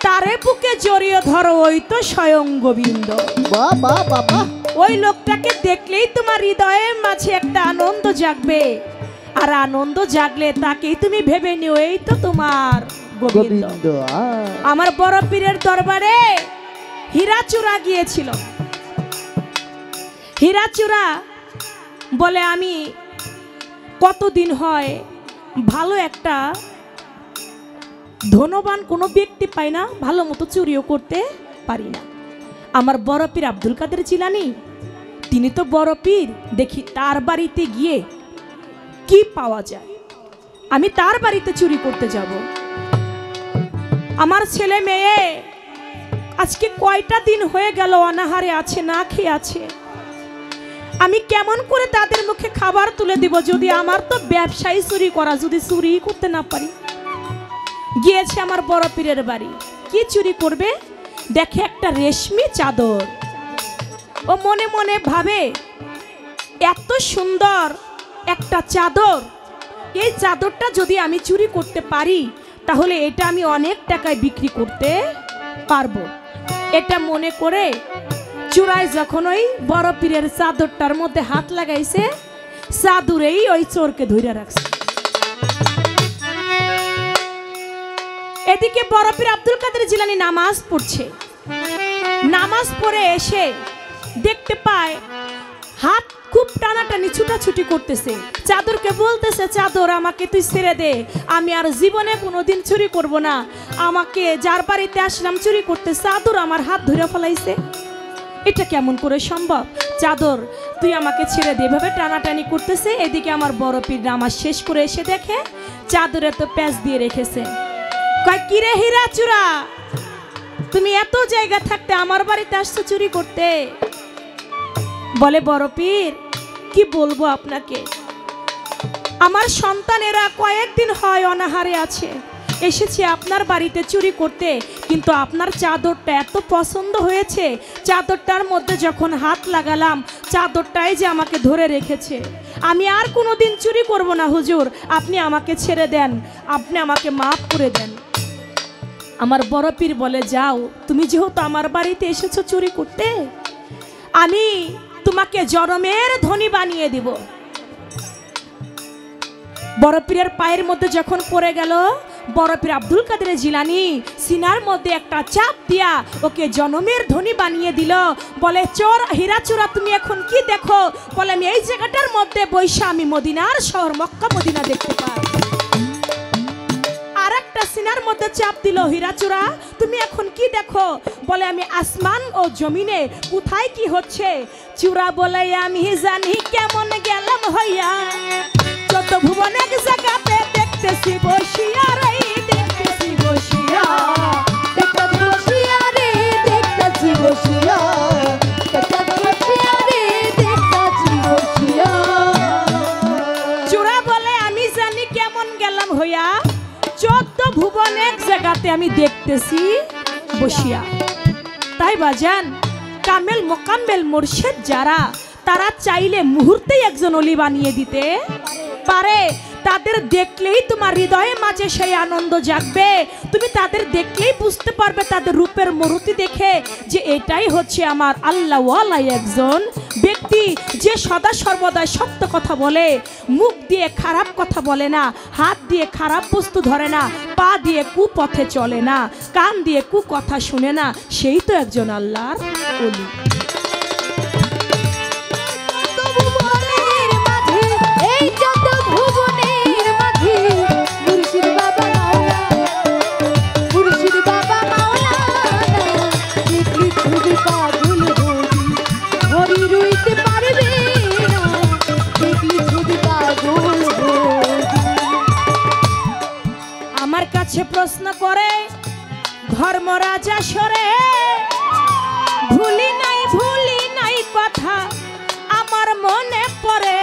তারে বুকে জড়িয়ে ধরো, ওই তো স্বয়ং গোবিন্দ। বাবা বাবা ওই লোকটাকে দেখলেই তোমার হৃদয়ের মাঝে একটা আনন্দ জাগবে, আর আনন্দ জাগলে তাকেই তুমি ভেবে নিও এই তো তোমার গোবিন্দ। গোবিন্দ আমার বড় পীরের দরবারে হীরাচূড়া গিয়েছিল। হীরাচূড়া বলে আমি কতদিন হয় ভালো একটা ধনবান কোনো ব্যক্তি পাই না, ভালো মতো চুরিও করতে পারি না। আমার বড় পীর আব্দুল কাদের জিলানী, তিনি তো বড় পীর, দেখি তার বাড়িতে গিয়ে কি পাওয়া যায়, আমি তার বাড়িতে চুরি করতে যাব। আমার ছেলে মেয়ে আজকে কয়টা দিন হয়ে গেল অনাহারে আছে, না খেয়ে আছে, আমি কেমন করে তাদের মুখে খাবার তুলে দিব যদি আমার তো ব্যবসায়ী চুরি করা, যদি চুরি করতে না পারি। গিয়েছে আমার বড় পীরের বাড়ি, কি চুরি করবে, দেখে একটা রেশমি চাদর। ও মনে মনে ভাবে এত সুন্দর একটা চাদর, এই চাদরটা যদি আমি চুরি করতে পারি তাহলে এটা আমি অনেক টাকায় বিক্রি করতে পারবো। এটা মনে করে চূড়ায় যখন ওই বড় পীরের চাদরটার মধ্যে হাত লাগাইছে, চাদরেই ওই চোরকে ধরে রাখছে। এদিকে বড় পীর আব্দুল কাদের জিলানী নামাজ পড়ছে, নামাজ পড়ে এসে দেখতে পায় হাত খুব টানাটানি ছুটাছুটি করতেছে, চাদরকে বলতেছে চাদর আমাকে তুই ছেড়ে দে, আমি আর জীবনে কোনোদিন চুরি করব না, আমাকে যার বাড়িতে আসলাম চুরি করতে চাদর আমার হাত ধরে ফেলাইছে, এটা কেমন করে সম্ভব, চাদর তুই আমাকে ছেড়ে দে, এভাবে টানাটানি করতেছে। এদিকে আমার বড় পীর নামাজ শেষ করে এসে দেখে চাদরে তো প্যাঁচ দিয়ে রেখেছে। কয় কিরে হীরাচূড়া, তুমি এত জায়গা থাকতে আমার বাড়িতে আসছো চুরি করতে? বলে বড় পীর কি বলবো আপনাকে, আমার সন্তানেরা কয়েকদিন হয় অনাহারে আছে, এসেছি আপনার বাড়িতে চুরি করতে, কিন্তু আপনার চাদরটা এত পছন্দ হয়েছে, চাদরটার মধ্যে যখন হাত লাগালাম চাদরটাই যে আমাকে ধরে রেখেছে, আমি আর কোনোদিন চুরি করব না হুজুর, আপনি আমাকে ছেড়ে দেন, আপনি আমাকে মাফ করে দেন। আমার বড় পীর বলে যাও, তুমি যেহেতু আমার বাড়িতে এসেছো চুরি করতে, আমি তোমাকে জনমের ধনী বানিয়ে দিব। বড় পীরের পায়ের মধ্যে যখন পড়ে গেল, বড় পীর আব্দুল কাদের জিলানী সিনার মধ্যে একটা চাপ দিয়া ওকে জনমের ধনী বানিয়ে দিল। বলে চোর হীরাচূড়া তুমি এখন কি দেখো? বলে আমি এই জায়গাটার মধ্যে বৈশা আমি মদিনার শহর মক্কা মদিনা দেখতে পাই। আর একটা সিনার মধ্যে চাপ দিল, হীরাচূড়া তুমি এখন কি দেখো? বলে আমি আসমান ও জমিনে কোথায় কি হচ্ছে। চূড়া বলে আমি জানি কেমন গেলাম হইয়া, যত ভুবন এক জায়গাতে দেখতেছি বসিয়া রে, দেখতেছি বসিয়া, দেখতাছি বসিয়া রে, দেখতাছি বসিয়া, দেখতাছি বসিয়া রে, দেখতাছি বসিয়া। চূড়া বলে আমি জানি কেমন গেলাম হইয়া, 14 ভুবন এক জায়গাতে আমি দেখতেছি বসিয়া। তাই বাজান কামেল মোকাম্মেল মুর্শিদ যারা, তারা চাইলে মুহূর্তেই একজন অলি বানিয়ে দিতে পারে। তাদের দেখলেই তোমার হৃদয়ের মাঝে সেই আনন্দ জাগবে, তুমি তাদের দেখলেই বুঝতে পারবে তাদের রূপের মূর্তি দেখে যে এটাই হচ্ছে আমার আল্লাহওয়ালা একজন ব্যক্তি, যে সদা সর্বদা সত্য কথা বলে, মুখ দিয়ে খারাপ কথা বলে না, হাত দিয়ে খারাপ বস্তু ধরে না, পা দিয়ে কুপথে চলে না, কান দিয়ে কুকথা শুনে না, সেই তো একজন আল্লাহর ওলি। এই যত ভুবনের মাঝে মুর্শিদ বাবা মাওলানা, মুর্শিদ বাবা মাওলানা, দেখলি খুবই পাগল হবি কাছে প্রশ্ন করে ধর্মরাজা সরে, ভুলি নাই কথা আমার মনে পড়ে।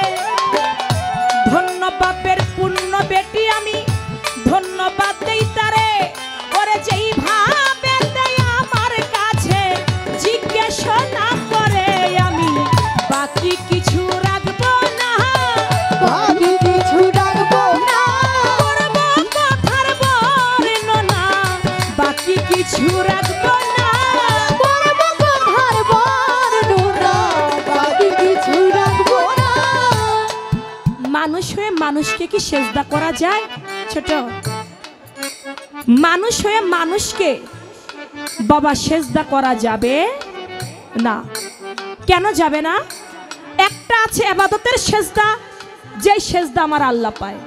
ধন্য বাপের পুণ্য বেটি আমি ধন্যবাদ দেই তারে, ওরে যেই ভাবে দেয় আমার কাছে জিজ্ঞেস না করে। আমি বাকি কিছু রাখবো না, বাকি কিছু রাখবো না, করব কথার বর্ণনা, বাকি কিছু রাখবো না। করব কথার বর্ণনা, বাকি কিছু রাখবো না। মানুষ হয়ে মানুষকে কি সেজদা করা যায়? ছোট মানুষ হয়ে মানুষকে বাবা সেজদা করা যাবে না। কেন যাবে না? একটা আছে ইবাদতের সেজদা, যে সেজদা আমার আল্লাহ পায়,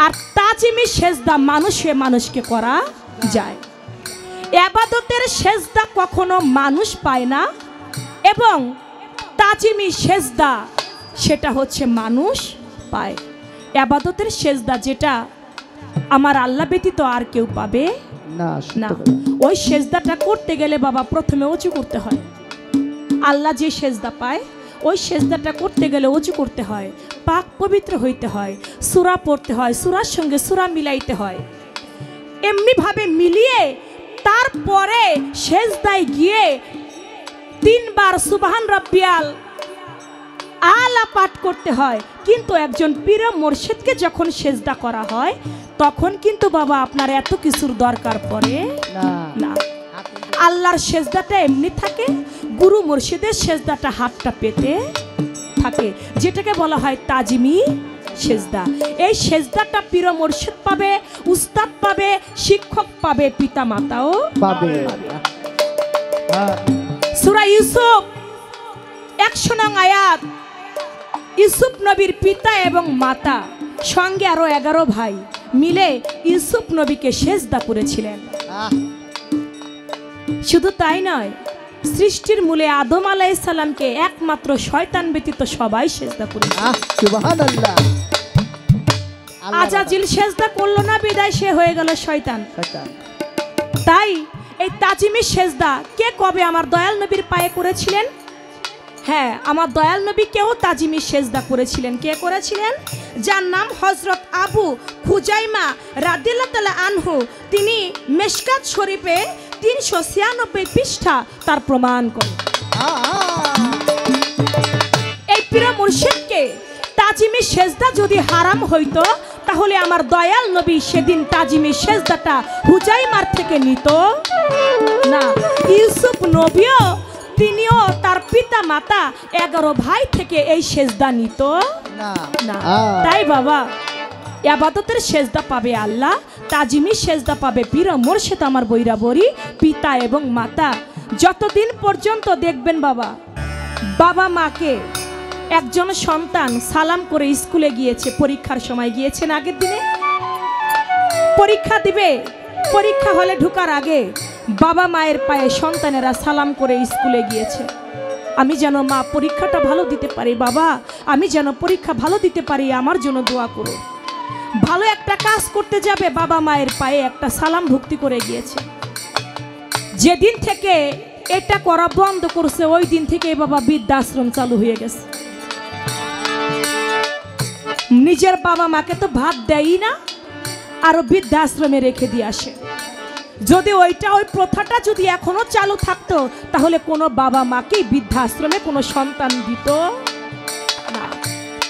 আর তাজিমি সেজদা মানুষ হয়ে মানুষকে করা যায়। ইবাদতের সেজদা কখনো মানুষ পায় না, এবং তাজিমি সেজদা সেটা হচ্ছে মানুষ পায়। ইবাদতের সেজদা যেটা আমার আল্লাহ ব্যতীত আর কেউ পাবে না। ওই সেজদাটা করতে গেলে বাবা প্রথমে ওযু করতে হয়। আল্লাহ যে সেজদা পায় ওই সেজদাটা করতে গেলে ওযু করতে হয়, পাক পবিত্র হইতে হয়, সূরা পড়তে হয়, সূরার সঙ্গে সূরা মিলাইতে হয়। এমনি ভাবে মিলিয়ে তারপরে সেজদায় গিয়ে 3 বার সুবহান রাব্বিয়াল আলা পাঠ করতে হয়। কিন্তু একজন পীর মুর্শিদকে যখন সেজদা করা হয় তখন কিন্তু বাবা আপনার এত কিছুর দরকার পড়ে না। আল্লাহর সেজদাটা এমনি থাকে, গুরু মুর্শিদের সেজদাটা হাতটা পেতে থাকে, যেটাকে বলা হয় তাজিমি সেজদা। এই সেজদাটা পীর মুর্শিদ পাবে, উস্তাদ পাবে, শিক্ষক পাবে, পিতা মাতাও পাবে। সূরা ইউসুফ 100 নং আয়াত। ইউসুফ নবীর পিতা এবং মাতা সঙ্গে আরো 11 ভাই মিলে ইউসুফ নবীকে সেজদা করেছিলেন। শুধু তাই নয়, সৃষ্টির মূলে আদম আলাইহিস সালামকে একমাত্র শয়তান ব্যতীত সবাই সেজদা করেছে। সুবহানাল্লাহ। আজাজিল সেজদা করলো না, বিদায় সে হয়ে গেল শয়তান। তাই এই তাজিমি সেজদা কে কবে আমার দয়াল নবীর পায়ে করেছিলেন? হ্যাঁ, আমার দয়াল নবী কেউ তাজিমি সেজদা করেছিলেন। কে করেছিলেন? যার নাম হযরত আবু খুজাইমা রাদিয়াল্লাহু তাআলা আনহু। তিনি মিশকাত শরীফে 396 পৃষ্ঠা তার প্রমাণ করেন। এই পীর মুর্শিদকে তাজিমি সেজদা যদি হারাম হইতো তাহলে আমার দয়াল নবী সেদিন তাজিমি সেজদাটা হুজাইমার থেকে নিত না। ইউসুফ নবীও তিনিও তার পিতা মাতা 11 ভাই থেকে এই সেজদা নিত না। তাই বাবা ইবাদতের সেজদা পাবে আল্লাহ, তাজিমি সেজদা পাবে পীর মুর্শিদ আমার বৈরাবরী পিতা এবং মাতা। যতদিন পর্যন্ত দেখবেন বাবা বাবা মাকে একজন সন্তান সালাম করে স্কুলে গিয়েছে, পরীক্ষার সময় গিয়েছেন, আগের দিনে পরীক্ষা দিবে, পরীক্ষা হলে ঢোকার আগে বাবা মায়ের পায়ে সন্তানেরা সালাম করে স্কুলে গিয়েছে। আমি যেন মা পরীক্ষাটা ভালো দিতে পারি, বাবা আমি যেন পরীক্ষা ভালো দিতে পারি, আমার জন্য দোয়া করো। ভালো একটা কাজ করতে যাবে, বাবা মায়ের পায়ে একটা সালাম ভক্তি করে গিয়েছে। যেদিন থেকে এটা করা বন্ধ করছে ওই দিন থেকে বাবা বৃদ্ধাশ্রম চালু হয়ে গেছে। নিজের বাবা মাকে তো ভাত দেয়ই না, আরো বৃদ্ধাশ্রমে রেখে দিয়ে আসে। যদি ওই প্রথাটা যদি এখনো চালু থাকতো তাহলে কোনো বাবা মাকেই বৃদ্ধাশ্রমে কোনো সন্তান দিত না।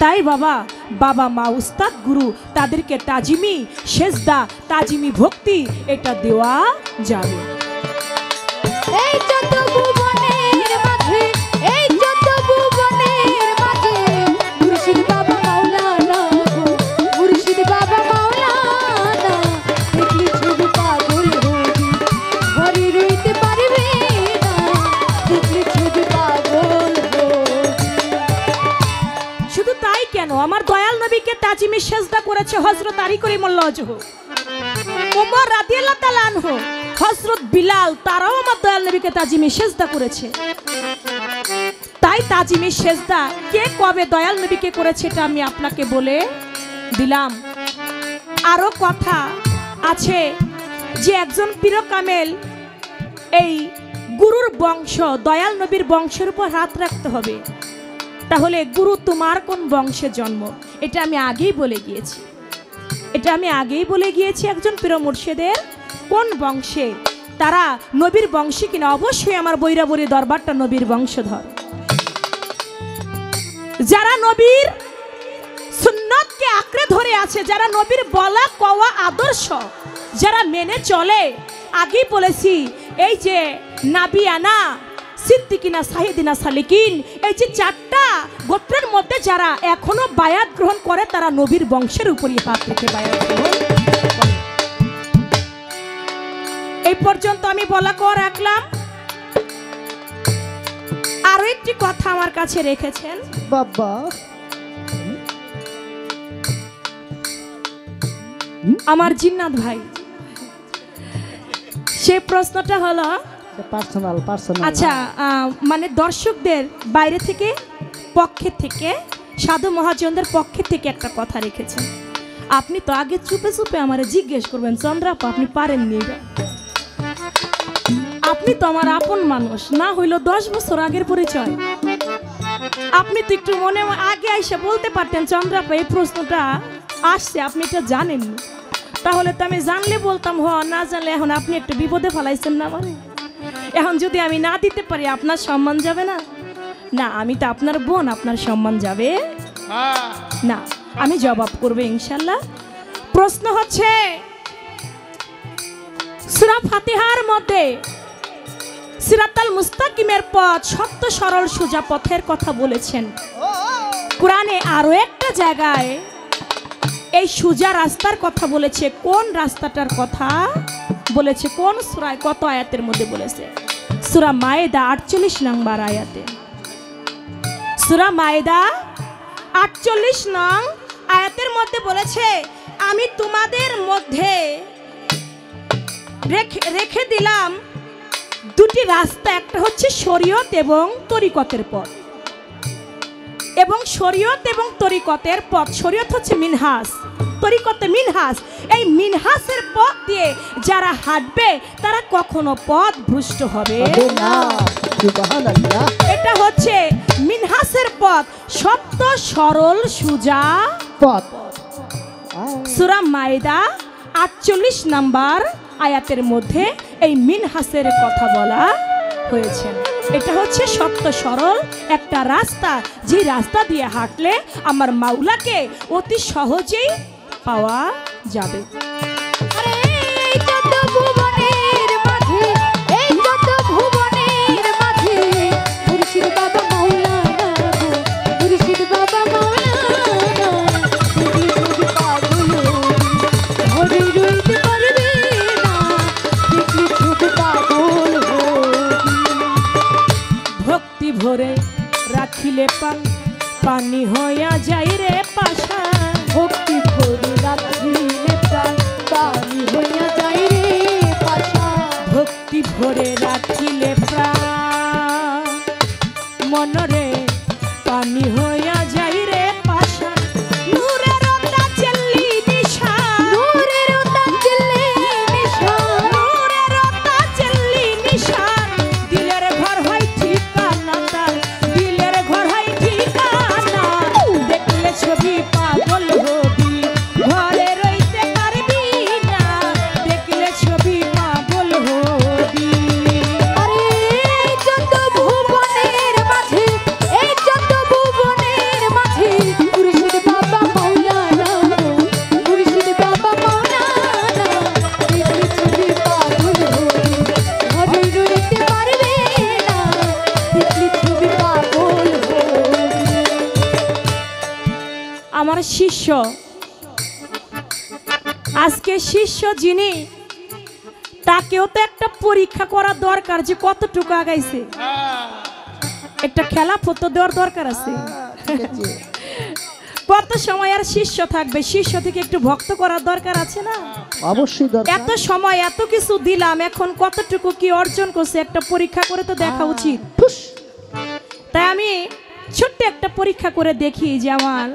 তাই বাবা বাবা মা উস্তাদ গুরু তাদেরকে তাজিমি সেজদা তাজিমি ভক্তি এটা দেওয়া যাবে। এই যত ভুবনের মাঝে, এই যত ভুবনের মাঝে মুর্শিদ বাবা মাওলানা গো, মুর্শিদ বাবা মাওলানা দেখলি ছবি পাগল হবি, ঘরে রইতে পারবে না, দেখলি ছবি পাগল হবি। শুধু তাই কেন, আমার দয়াল নবীকে তাজিমি সেজদা করেছে হযরত আলী করিমুল্লাহ ওয়াজহু, ওমর রাদিয়াল্লাহু তাআলা আনহু, হযরত বিলাল, তারাও আমার দয়াল নবীকে তাজিমি সেজদা করেছে। তাই তাজিমি সেজদা কে কবে দয়াল নবীকে করেছে এটা আমি আপনাকে বলে দিলাম। আরো কথা আছে যে একজন পীর কামেল এই গুরুর বংশ দয়াল নবীর বংশের উপর হাত রাখতে হবে, তাহলে গুরু তোমার কোন বংশে জন্ম? এটা আমি আগেই বলে গিয়েছি, একজন পীর মুর্শিদের কোন বংশে, তারা নবীর বংশী কিনা। অবশ্যই আমার বৈরাবরী দরবারটা নবীর বংশধর। যারা নবীর সুন্নতকে আঁকড়ে ধরে আছে, যারা নবীর বলা কওয়া আদর্শ যারা মেনে চলে, আগেই বলেছি এই যে নাবিয়ানা, সিদ্দিকিনা, সাহিদিনা, সালিকিন, এই যে 4টা গোত্রের মধ্যে যারা এখনো বায়াত গ্রহণ করে তারা নবীর বংশের উপরই হাত রেখে বায়াত গ্রহণ করে। এই পর্যন্ত আমি বলা কর রাখলাম। আরো একটি কথা আমার কাছে রেখেছেন বাবা। আমার জিন্নাত ভাই। সে প্রশ্নটা হলো পার্সোনাল। আচ্ছা, মানে দর্শকদের বাইরে থেকে পক্ষে থেকে সাধু মহাজনদের পক্ষে থেকে একটা কথা রেখেছেন। আপনি তো আগে চুপে চুপে আমারে জিজ্ঞেস করবেন, চন্দ্রাপা আপনি পারেননি, আপনি তো আমার আপন মানুষ, না হইল 10 বছর আগের পরিচয়। আপনি তো একটু মনে আগে এসে বলতে পারতেন, চন্দ্রাপা এই প্রশ্নটা আসছে, আপনি এটা জানেননি। তাহলে তো আমি জানলে বলতাম, না জানলে এখন আপনি একটু বিপদে ফেলাইছেন না আমারে। এখন যদি আমি না দিতে পারি আপনার সম্মান যাবে না? না, আমি তো আপনার বোন, আপনার সম্মান যাবে না। আমি জবাব করব ইনশাল্লাহ। প্রশ্ন হচ্ছে, সূরা ফাতিহার মধ্যে সিরাতাল মুস্তাকিমের পথ, সত্য সরল সোজা পথের কথা বলেছেন। কোরআনে আরো একটা জায়গায় এই সোজা রাস্তার কথা বলেছে। কোন রাস্তাটার কথা বলেছে? কোন সূরায় কত আয়াতের মধ্যে বলেছে? সূরা মায়েদা 48 নম্বর আয়াতে। সূরা মায়েদা 48 নং আয়াতের মধ্যে বলেছে, আমি তোমাদের মধ্যে রেখে দিলাম 2টি রাস্তা, একটা হচ্ছে শরীয়ত এবং তরিকতের পথ। এবং শরীয়ত এবং তরিকতের পথ, শরীয়ত হচ্ছে মিনহাজ, তরিকতে মিনহাজ। এই মিনহাজের পথ দিয়ে যারা হাঁটবে তারা কখনো পথ ভ্রষ্ট হবে না। সুবহানাল্লাহ। এটা হচ্ছে মিনহাজের পথ, সত্য সরল সোজা পথ। সূরা মায়েদা 48 নম্বর আয়াতের মধ্যে এই মিনহাজের কথা বলা হয়েছে। এটা হচ্ছে সত্য সরল একটা রাস্তা, যে রাস্তা দিয়ে হাঁটলে আমার মাওলাকে অতি সহজেই পাওয়া যাবে। আরে এই যত ভুবনের মাঝে, এই যত ভুবনের মাঝে, মুর্শিদ বাবা মাওলানা গো, মুর্শিদ বাবা মাওলানা, তুমি যদি পাগল হবি, ঘরে রইতে পারবে না, দেখলে খুব পাগল হবি। ভক্তি ভরে রাখিলে পানি হইয়া যাই রে পাশা। ভক্তি ভরে রাখিলে প্রাণ, পানি হইয়া যায় রে পাশা। ভক্তি ভরে রাখিলে প্রাণ, মনরে পানি হইয়া যাই রে পাশা। নূরের তাজল্লি নিশান, নূরের তাজল্লি নিশান, নূরের তাজল্লি নিশান, দিলের ঘর হয় ঠিকানা তার, দিলের ঘর হয় ঠিকানা। দেখলে ছবি পাগল হবি, ঘরে রইতে পারবি না, দেখলে ছবি পাগল হবি। আরে এই যত ভুবনের মাঝে, এই যত ভুবনের মাঝে, মুর্শিদ বাবা মাওলানা গো, মুর্শিদ বাবা মাওলানা, দেখলে ছবি পাগল হবি, ঘরে রইতে পারবে না, দেখলে ছবি পাগল হবি। আমার শিষ্য, আজকে শিষ্য যিনি, তাকেও তো একটা পরীক্ষা করা দরকার যে কতটুকু আগাইছে। একটা খেলা ফটো দেওয়ার দরকার আছে। কত সময় আর শিষ্য থাকবে, শিষ্য থেকে একটু ভক্ত করার দরকার আছে না? অবশ্যই দরকার। এত সময় এত কিছু দিলাম, এখন কতটুকু কি অর্জন করছে একটা পরীক্ষা করে তো দেখা উচিত। তাই আমি ছোট্ট একটা পরীক্ষা করে দেখি যে আমার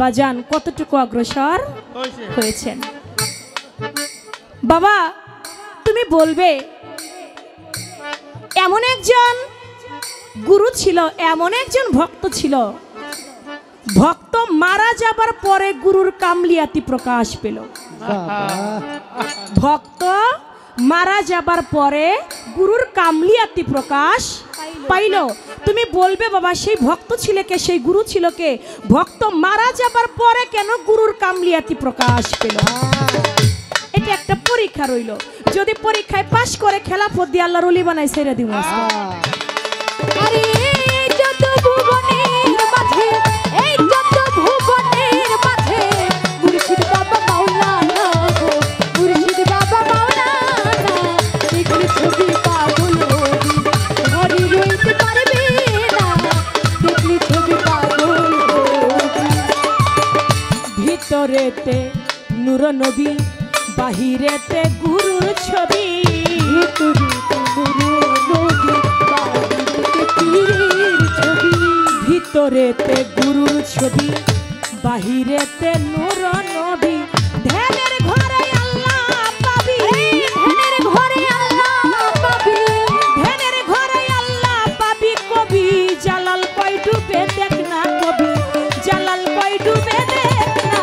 বাজান কতটুকু অগ্রসর হয়েছেন। বাবা তুমি বলবে এমন একজন গুরু ছিল, এমন একজন ভক্ত ছিল, ভক্ত মারা যাবার পরে গুরুর কামলিয়াতি প্রকাশ পেল। ভক্ত মারা যাবার পরে গুরুর কামলিয়াতি প্রকাশ পাইল। তুমি বলবে বাবা সেই ভক্ত ছিল কে, সেই গুরু ছিল কে, ভক্ত মারা যাবার পরে কেন গুরুর কামলিয়াতি প্রকাশ পেল? এটা একটা পরীক্ষা রইল। যদি পরীক্ষায় পাশ করে খেলাফত দিয়ে আল্লাহর ওলি বানাই ছেড়ে দিব। আরে এই যত ভুবনের মাঝে, এই যত ভুবনের মাঝে মুর্শিদ বাবা মাওলানা গো, মুর্শিদ বাবা মাওলানা দেখলে ছবি পাগল হবি, ঘরে রইতে পারবে না, দেখলে ছবি পাগল হবি। ভিতরেতে নূর নবী, বাহিরেতে গুরুর ছবি। ভিতরেতে গুরুর ছবি, বাহিরেতে নূর নবী। ধ্যানের ঘরে আল্লাহ পাবি, ধ্যানের ঘরে আল্লাহ পাবি, ধ্যানের ঘরে আল্লাহ পাবি। কবি জালাল কই ডুবে দেখ না, কবি জালাল কই ডুবে দেখ না,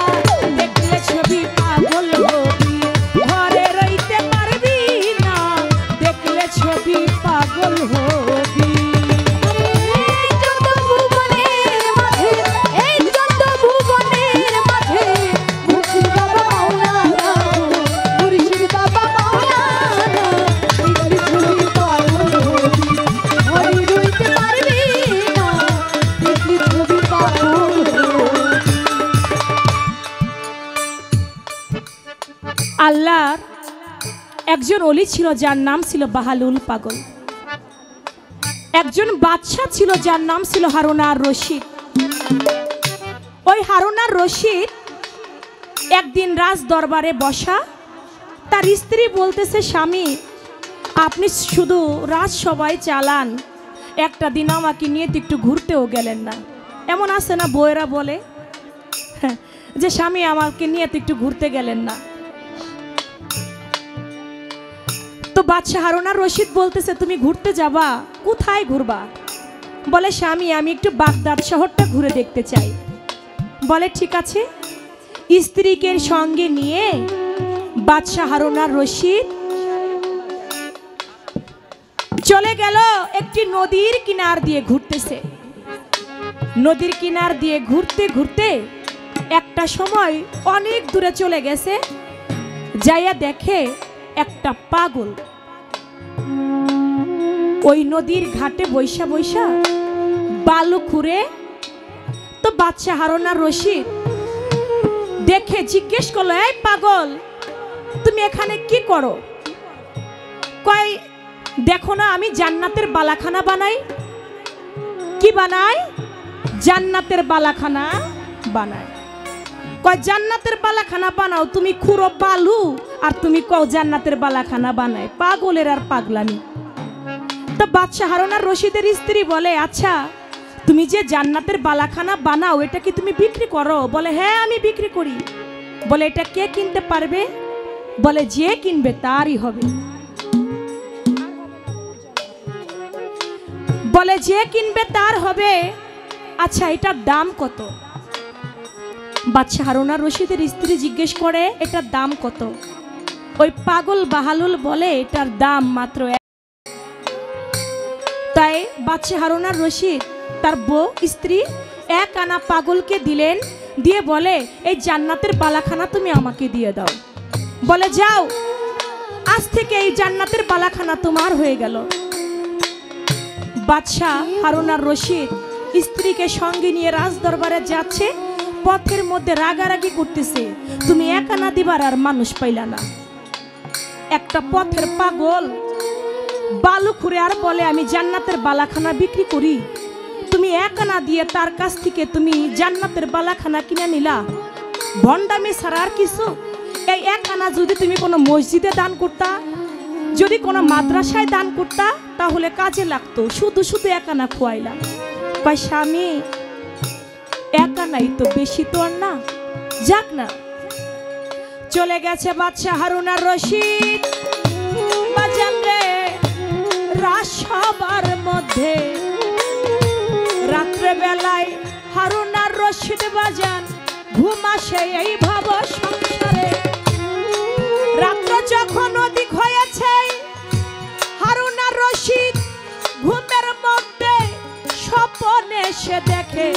দেখলে ছবি পাগল হবি, ঘরে রইতে পারবি না, দেখলে ছবি পাগল হবি। এই যত ভুবনের মাঝে, এই যত ভুবনের মাঝে মুর্শিদ বাবা মাওলানা গো, মুর্শিদ বাবা মাওলানা দেখলে ছবি পাগল হবি, ঘরে রইতে পারবি না, দেখলে ছবি পাগল হবি। আল্লাহর একজন অলি ছিল যার নাম ছিল বাহালুল পাগল। একজন বাদশা ছিল যার নাম ছিল হারুন আর রশিদ। ওই হারুন আর রশিদ একদিন রাজ দরবারে বসা, তার স্ত্রী বলতেছে, স্বামী আপনি শুধু রাজসভায় চালান, একটা দিন আমাকে নিয়ে তো একটু ঘুরতেও গেলেন না। এমন আছে না বউয়েরা বলে যে স্বামী আমাকে নিয়ে তো একটু ঘুরতে গেলেন না। তো বাদশাহ হারুন আর রশিদ বলতেছে, তুমি ঘুরতে যাবা, কোথায় ঘুরবা? বলে স্বামী আমি একটু বাগদাদ শহরটা ঘুরে দেখতে চাই। বলে ঠিক আছে। স্ত্রীকে সঙ্গে নিয়ে বাদশাহ হারুন আর রশিদ চলে গেল একটি নদীর কিনার দিয়ে ঘুরতেছে। নদীর কিনার দিয়ে ঘুরতে ঘুরতে একটা সময় অনেক দূরে চলে গেছে, যাইয়া দেখে একটা পাগল ওই নদীর ঘাটে বৈশা বৈশা বালু খুঁড়ে। তো বাদশাহ হারুন আর রশিদ দেখে জিজ্ঞেস করলো, এই পাগল তুমি এখানে কি করো? কয় দেখো না আমি জান্নাতের বালাখানা বানাই। কি বানাই? জান্নাতের বালাখানা বানাই। কয় জান্নাতের বালাখানা বানাও, তুমি খুঁড়ো বালু আর তুমি কও জান্নাতের বালাখানা বানায়। পাগলের আর পাগলামি। তো বাদশাহ হারুন আর রশিদের স্ত্রী বলে, আচ্ছা তুমি যে জান্নাতের বালাখানা বানাও এটা কি তুমি বিক্রি করো? বলে হ্যাঁ আমি বিক্রি করি। বলে এটা কে কিনতে পারবে? বলে যে কিনবে তারই হবে। বলে যে কিনবে তার হবে। আচ্ছা এটার দাম কত? বাদশাহ হারুন আর রশিদের স্ত্রী জিজ্ঞেস করে এটার দাম কত? ওই পাগল বাহালুল বলে এটার দাম মাত্র। তাই বাদশাহ হারুন আর রশিদ তার বউ স্ত্রী এক আনা পাগলকে দিলেন, দিয়ে বলে এই জান্নাতের বালাখানা তুমি আমাকে দিয়ে দাও। বলে যাও আজ থেকে এই জান্নাতের বালাখানা তোমার হয়ে গেল। বাদশাহ হারুন আর রশিদ স্ত্রীকে সঙ্গে নিয়ে রাজ দরবারে যাচ্ছে, পথের মধ্যে রাগারাগি করতেছে, তুমি এক আনা দিবার আর মানুষ পাইলা না। একটা পথের পাগল বালু খুঁড়ে আর বলে আমি জান্নাতের বালাখানা বিক্রি করি, তুমি এক আনা দিয়ে তার কাছ থেকে তুমি জান্নাতের বালাখানা কিনে নিলা। ভণ্ডামি ছাড়া আর কিছু? এই এক আনা যদি তুমি কোনো মসজিদে দান করতা, যদি কোনো মাদ্রাসায় দান করতা তাহলে কাজে লাগতো, শুধু শুধু এক আনা খোয়াইলাম। কয় স্বামী এক আনাই তো, বেশি তো আর না, যাক না। চলে গেছে বাদশাহ হারুন আর রশিদ। সবার মধ্যে রাত্রে বেলায় হারুন আর রশিদ বাজান ঘুম আসে এই ভাব সংসারে। রাত্র যখন অধিক হয়েছে হারুন আর রশিদ ঘুমের মধ্যে স্বপ্নে সে দেখে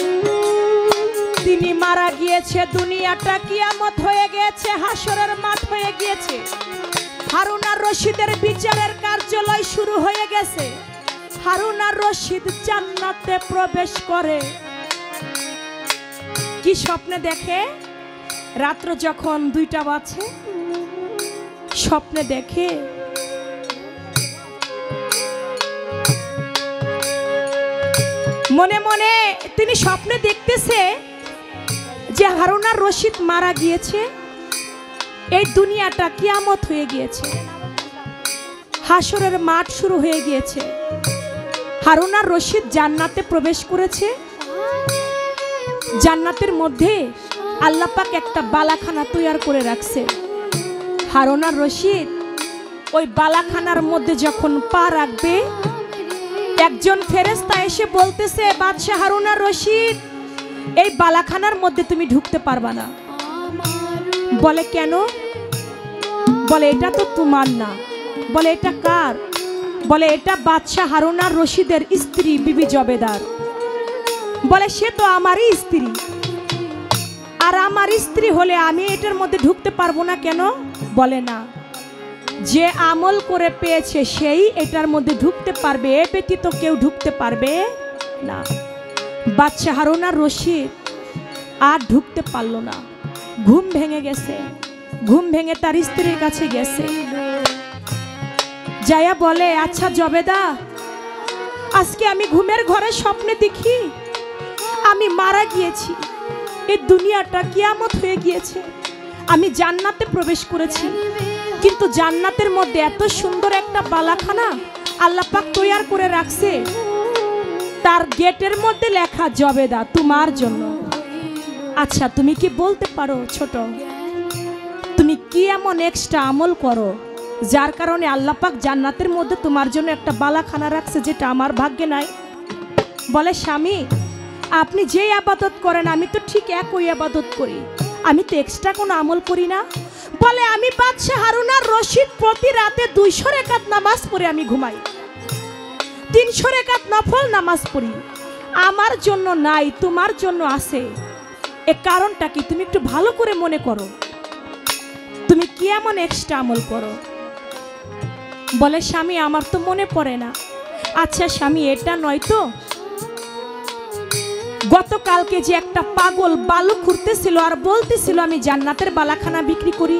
তিনি মারা গিয়েছে, দুনিয়াটা কিয়ামত হয়ে গিয়েছে, হাসরের মাঠ হয়ে গিয়েছে। হারুন আর রশিদের বিচারের কার্যালয় শুরু হয়ে গেছে। হারুন আর রশিদ জান্নাতে প্রবেশ করে। কি স্বপ্নে দেখে? রাত্র যখন 2টা বাজে স্বপ্নে দেখে মনে মনে তিনি স্বপ্নে দেখতেছে যে হারুন আর রশিদ মারা গিয়েছে, এই দুনিয়াটা কিয়ামত হয়ে গিয়েছে, হাসরের মাঠ শুরু হয়ে গিয়েছে। হারুন আর রশিদ জান্নাতে প্রবেশ করেছে। জান্নাতের মধ্যে আল্লাহ পাক একটা বালাখানা তৈরি করে রাখছে। হারুন আর রশিদ ওই বালাখানার মধ্যে যখন পা রাখবে একজন ফেরেশতা এসে বলতেছে, বাদশা হারুন আর রশিদ এই বালাখানার মধ্যে তুমি ঢুকতে পারবা না। বলে কেন? বলে এটা তো তোমার না। বলে এটা কার? বলে এটা বাদশা হারুন আর রশিদের স্ত্রী বিবি জবেদার। বলে সে তো আমারই স্ত্রী, আর আমার স্ত্রী হলে আমি এটার মধ্যে ঢুকতে পারবো না কেন? বলে না, যে আমল করে পেয়েছে সেই এটার মধ্যে ঢুকতে পারবে, এ ব্যতীত কেউ ঢুকতে পারবে না। বাদশা হারুন আর রশিদ আর ঢুকতে পারলো না। ঘুম ভেঙে গেছে। ঘুম ভেঙে তার স্ত্রীর কাছে গেছে, যায়া বলে, আচ্ছা জবেদা, আজকে আমি ঘুমের ঘরে স্বপ্নে দেখি আমি মারা গিয়েছি, এই দুনিয়াটা কিয়ামত হয়ে গিয়েছে, আমি জান্নাতে প্রবেশ করেছি, কিন্তু জান্নাতের মধ্যে এত সুন্দর একটা বালাখানা আল্লাহ পাক তৈরি করে রাখছে, তার গেটের মধ্যে লেখা জবেদা তোমার জন্য। আচ্ছা তুমি কি বলতে পারো ছোট, তুমি কি এমন এক্সট্রা আমল করো যার কারণে আল্লাহ পাক জান্নাতের মধ্যে তোমার জন্য একটা বালাখানা রাখছে যেটা আমার ভাগ্যে নাই? বলে, স্বামী আপনি যেই আবাদত করেন আমি তো ঠিক একই আবাদত করি, আমি তো এক্সট্রা কোনো আমল করি না। বলে, আমি বাদশা হারুন আর রশিদ প্রতি রাতে 200 রাকাত নামাজ পড়ে আমি ঘুমাই, 300 রাকাত নফল নামাজ পড়ি, আমার জন্য নাই তোমার জন্য আছে। এ কারণটা কি তুমি একটু ভালো করে মনে করো, তুমি কি এমন এক্সট্রা আমল করো? বলে, স্বামী আমার তো মনে পড়ে না। আচ্ছা স্বামী এটা নয় তো গতকালকে যে একটা পাগল বালু খুঁড়তেছিল আর বলতেছিল আমি জান্নাতের বালাখানা বিক্রি করি,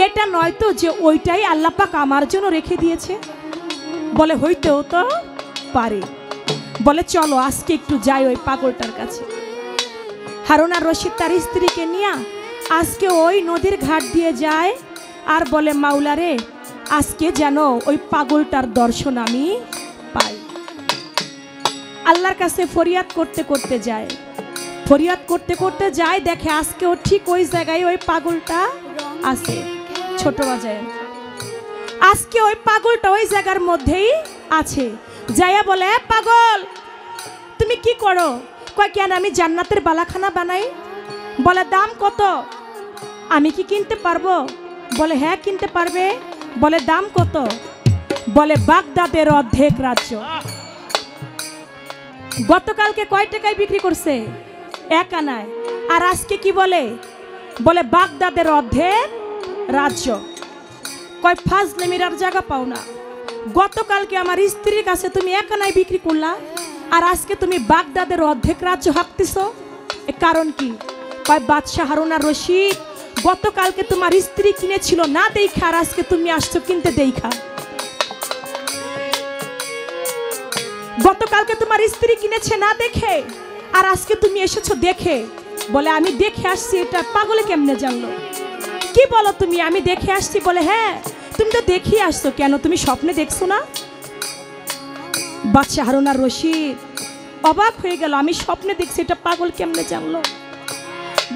এটা নয় তো যে ওইটাই আল্লাহ পাক আমার জন্য রেখে দিয়েছে? বলে, হইতেও তো পারে। বলে, চলো আজকে একটু যাই ওই পাগলটার কাছে। হারুন আর রশিদ তার স্ত্রীকে নিয়ে আজকে ওই নদীর ঘাট দিয়ে যায় আর বলে, মাওলা রে আজকে যেন ওই পাগলটার দর্শন আমি পাই। আল্লাহর কাছে ফরিয়াদ করতে করতে যায়, ফরিয়াদ করতে করতে যায়, দেখে আজকেও ঠিক ওই জায়গায় ওই পাগলটা আছে। ছোট বাজায় আজকে ওই পাগলটা ওই জায়গার মধ্যেই আছে। যাইয়া বলে, পাগল তুমি কি করো? কয়, কেন আমি জান্নাতের বালাখানা বানাই। বলে, দাম কত? আমি কি কিনতে পারবো? বলে, হ্যাঁ কিনতে পারবে। বলে, দাম কত? বলে, বাগদাদের অর্ধেক রাজ্য। গতকালকে কয় টাকায় বিক্রি করছে? 1 আনায়। আর আজকে কি বলে? বলে, বাগদাদের অর্ধেক রাজ্য। কয় ফাজলেমির আর জায়গা পাও না, গতকালকে আমার স্ত্রীর কাছে তুমি 1 আনায় বিক্রি করলা আর আজকে তুমি বাগদাদের অর্ধেক রাজ্য হাঁকতেছ, এ কারণ কি? কয় বাদশা হারুন আর রশিদ গতকালকে তোমার স্ত্রী কিনেছিল না দেখা আর আজকে তুমি আসছো কিনতে দেখা। গতকালকে তোমার স্ত্রী কিনেছে না দেখে আর আজকে তুমি এসেছো দেখে। বলে, আমি দেখে আসছি, এটা পাগলে কেমনে জানলো? কি বলো তুমি? আমি দেখে আসছি। বলে, হ্যাঁ তুমি তো দেখে আসছো, কেন তুমি স্বপ্নে দেখছো না? বাদশা হারুন আর রশিদ অবাক হয়ে গেল, আমি স্বপ্নে দেখছি, এটা পাগল কেমনে জানলো?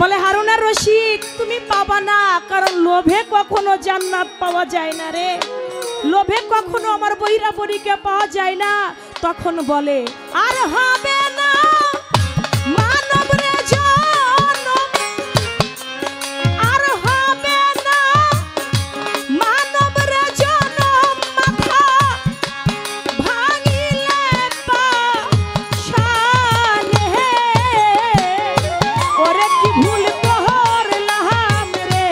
বলে, হারুন আর রশিদ তুমি পাবা না, কারণ লোভে কখনো জান্নাত পাওয়া যায় না রে। লোভে কখনো আমার বইরা পরীকে পাওয়া যায় না, তখন বলে আর হবে না মানব রে জনম, আর হবে না মানব রে জনম, মাথা ভাঙিলে পাশানে, ওরে কি ভুল করলাম রে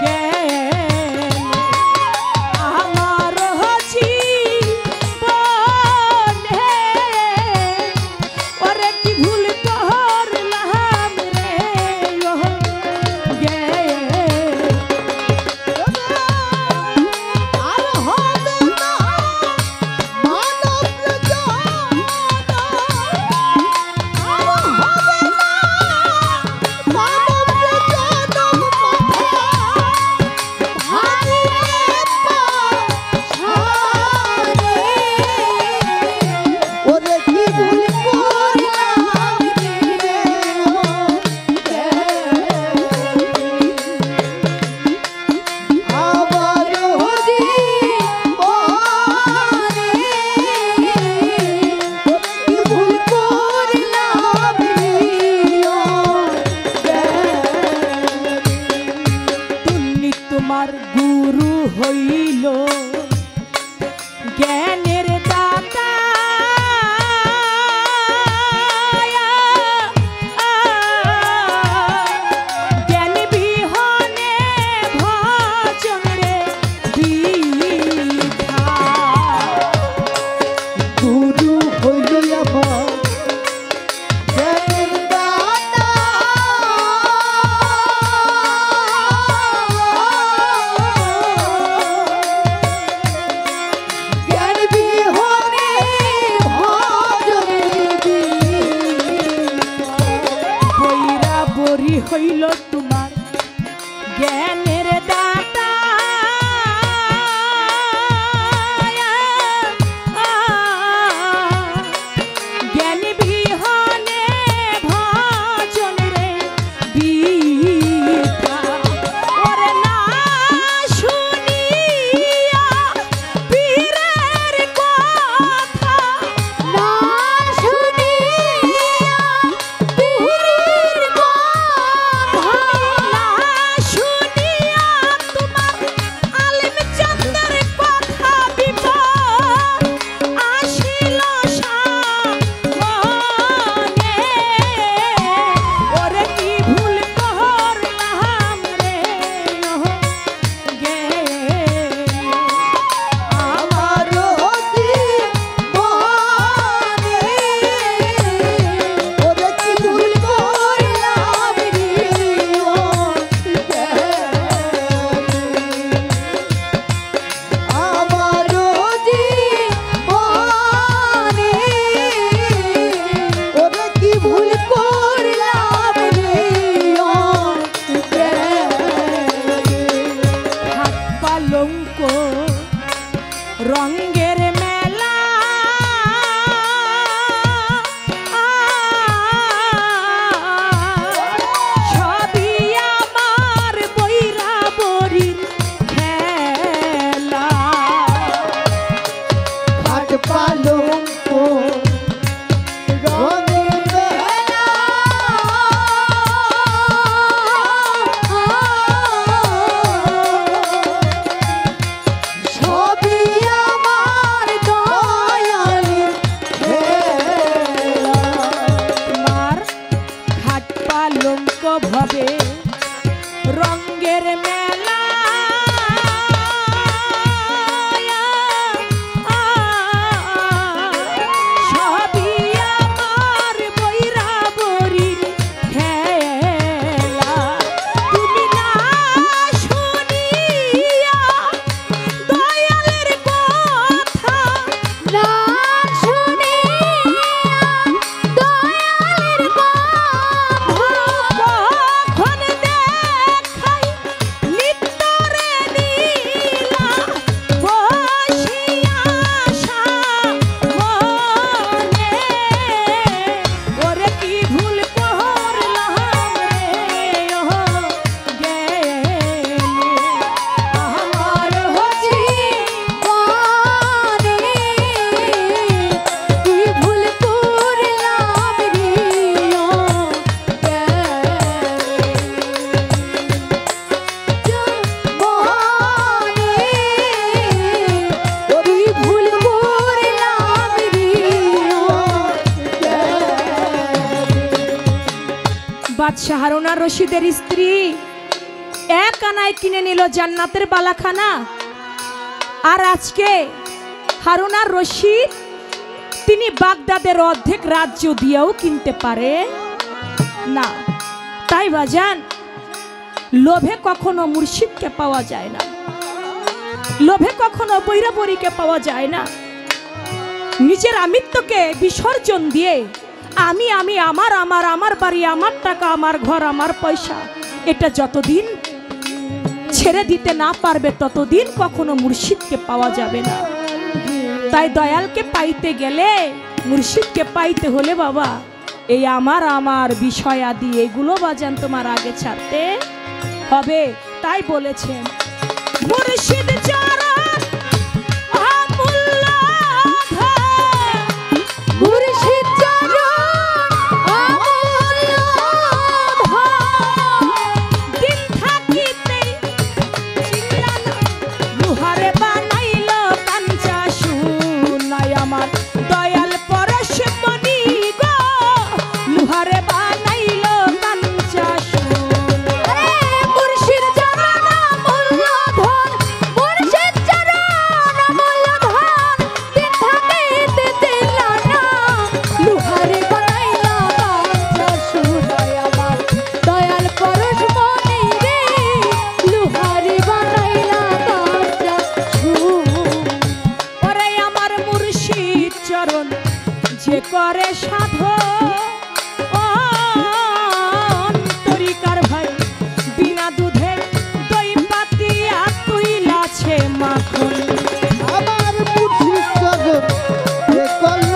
গেলে আমার জীবনে, ওরে কি ভুল করলাম রে গেলে। আর হবে না মানব জনম, আর হবে না মানব জনম, ভাঙিলে পাশানে, ওরে কি ভুল করলাম রে আমার জীবনে কি ভুল করলাম রে তুমি তোমার গুরু হইল জ্ঞানের দাতা, জ্ঞান বিহনে ভজন রে বৃথা। গুরু হইল আমার জ্ঞানের দাতা, জ্ঞান বিহনে ভজন রে বৈরা বরি হইল তোমার জ্ঞানের দাতা, জ্ঞান বিহনে ভজন রে বৃথা। ওরে না শুনিয়া পীরের কথা, না শুনিয়া পীরের কথা, না শুনিয়া তোমার আলিম চন্দ্রের কথা, বিপদ আসিল সামনে, ওরে কি ভুল করলাম রে গেলে আমার জীবনে, ওরে কি ভুল করলাম রে আমার জীবনে, ওরে কি ভুল করলাম রে হাত পালঙ্ক রঙ্গের মেলা, সবই আমার বৈরা বরির খেলা। হাট পালঙ্ক রঙের বেলা, সবই আমার বাদশাহ হারুন আর রশিদের স্ত্রী এক আনায় কিনে নিল জান্নাতের বালাখানা, আর আজকে হারুন আর রশিদ তিনি বাগদাদের অর্ধেক রাজ্য দিয়েও কিনতে পারে না। তাই বাজান, লোভে কখনো মুর্শিদকে পাওয়া যায় না, লোভে কখনো বৈরাবরীকে পাওয়া যায় না। নিজের আমিত্বকে বিসর্জন দিয়ে আমি আমি আমার আমার আমার বাড়ি, আমার টাকা, আমার ঘর, আমার পয়সা, এটা যতদিন ছেড়ে দিতে না পারবে ততদিন কখনো মুর্শিদকে পাওয়া যাবে না। তাই দয়ালকে পাইতে গেলে, মুর্শিদকে পাইতে হলে বাবা এই আমার আমার বিষয় আদি এগুলো বাজান তোমার আগে ছাড়তে হবে। তাই বলেছেন মুর্শিদ চরণ অমূল্য ধন, মুর্শিদ চরণ অমূল্য ধন, দিন থাকিতে চিনলাম লোহারে বানাইল কাঞ্চা সোনায় আমার দয়াল পরশমণি গো, লোহারে বানাইল কাঞ্চা সোনা। মুর্শিদ চরণ অমূল্য ধন, মুর্শিদ চরণ অমূল্য ধন, দিন থাকিতে চিনলাম না লোহারে বানাইলা কাঞ্চা সোনায় আমার দয়াল পরশমণি রে, লোহারে বানাইলা কাঞ্চা সোনা। ওরে আমার মুর্শিদ চরণ যে করে সাধন, তরিকার ভাই বিনা দুধে দই পাতিয়া তুইলাছে মাখন। আমার মুর্শিদ চরণ যে করল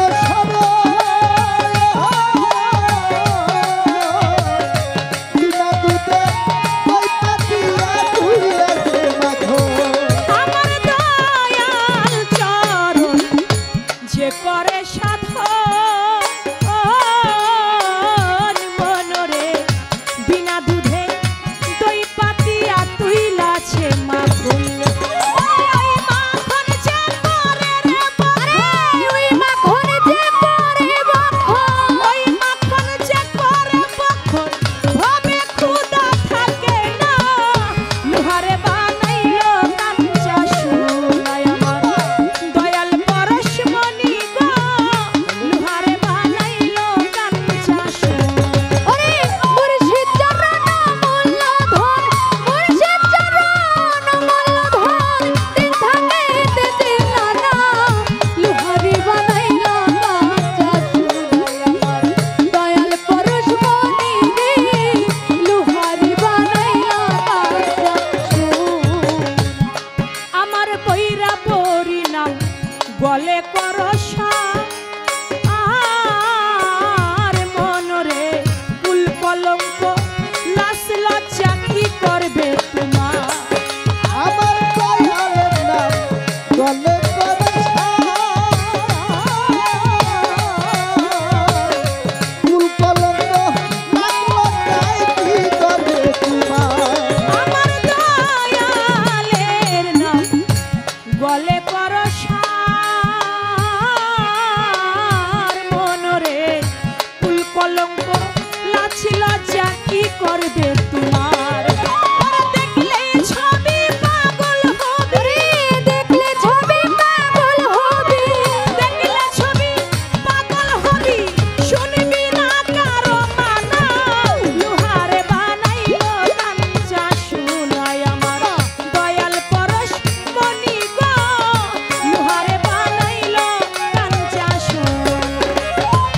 বিনা দুধে ওই পাতিয়া তুইলাছে মাখন। আমার দয়াল চরণ যে করে সাধন, মনরে বিনা দুধে দই পাতিয়া তুইলাছে মাখন। ওই মাখন যে পরে রে বখন, ওই মাখন যে পরে বখন, ওই মাখন যে পরে বখন, ভবে ক্ষুধা থাকে না লোহারে বানাইল কাঞ্চা সোনায় আমার দয়াল পরশমণি গো, লোহারে বানাইল কাঞ্চা সোনা। ওরে মুর্শিদ চরণ অমূল্য ধন, মুর্শিদ চরণ অমূল্য ধন, দিন থাকিতে চিনলাম না লোহারে বানাইলা কাঞ্চা সোনায় আমার দয়াল পরশমণি রে, লোহারে বানাইলা কাঞ্চা সোনা। আমার বৈরা বরি নাম গলে করসা, আর মনরে কুল কলঙ্ক লাশ লজ্জা কি করবে তোমার। আমার দয়ালের নাম গলে করে ফুল কলঙ্ক লাগলো তাই কি করবে তোমার। আমার দয়ালের নাম গলে করসা, মনরে কুল কলঙ্ক লাছ লজ্জা কি করবে তোমার। দেখলে ছবি পাগল হবে, দেখলে ছবি পাগল হবি, দেখলে ছবি পাগল হবি, শুনবি না কারো মানা লোহারে বানাইল কাঞ্চা সোনায় আমার দয়াল পরশমণি গো, লোহারে বানাইল কাঞ্চা সোনা।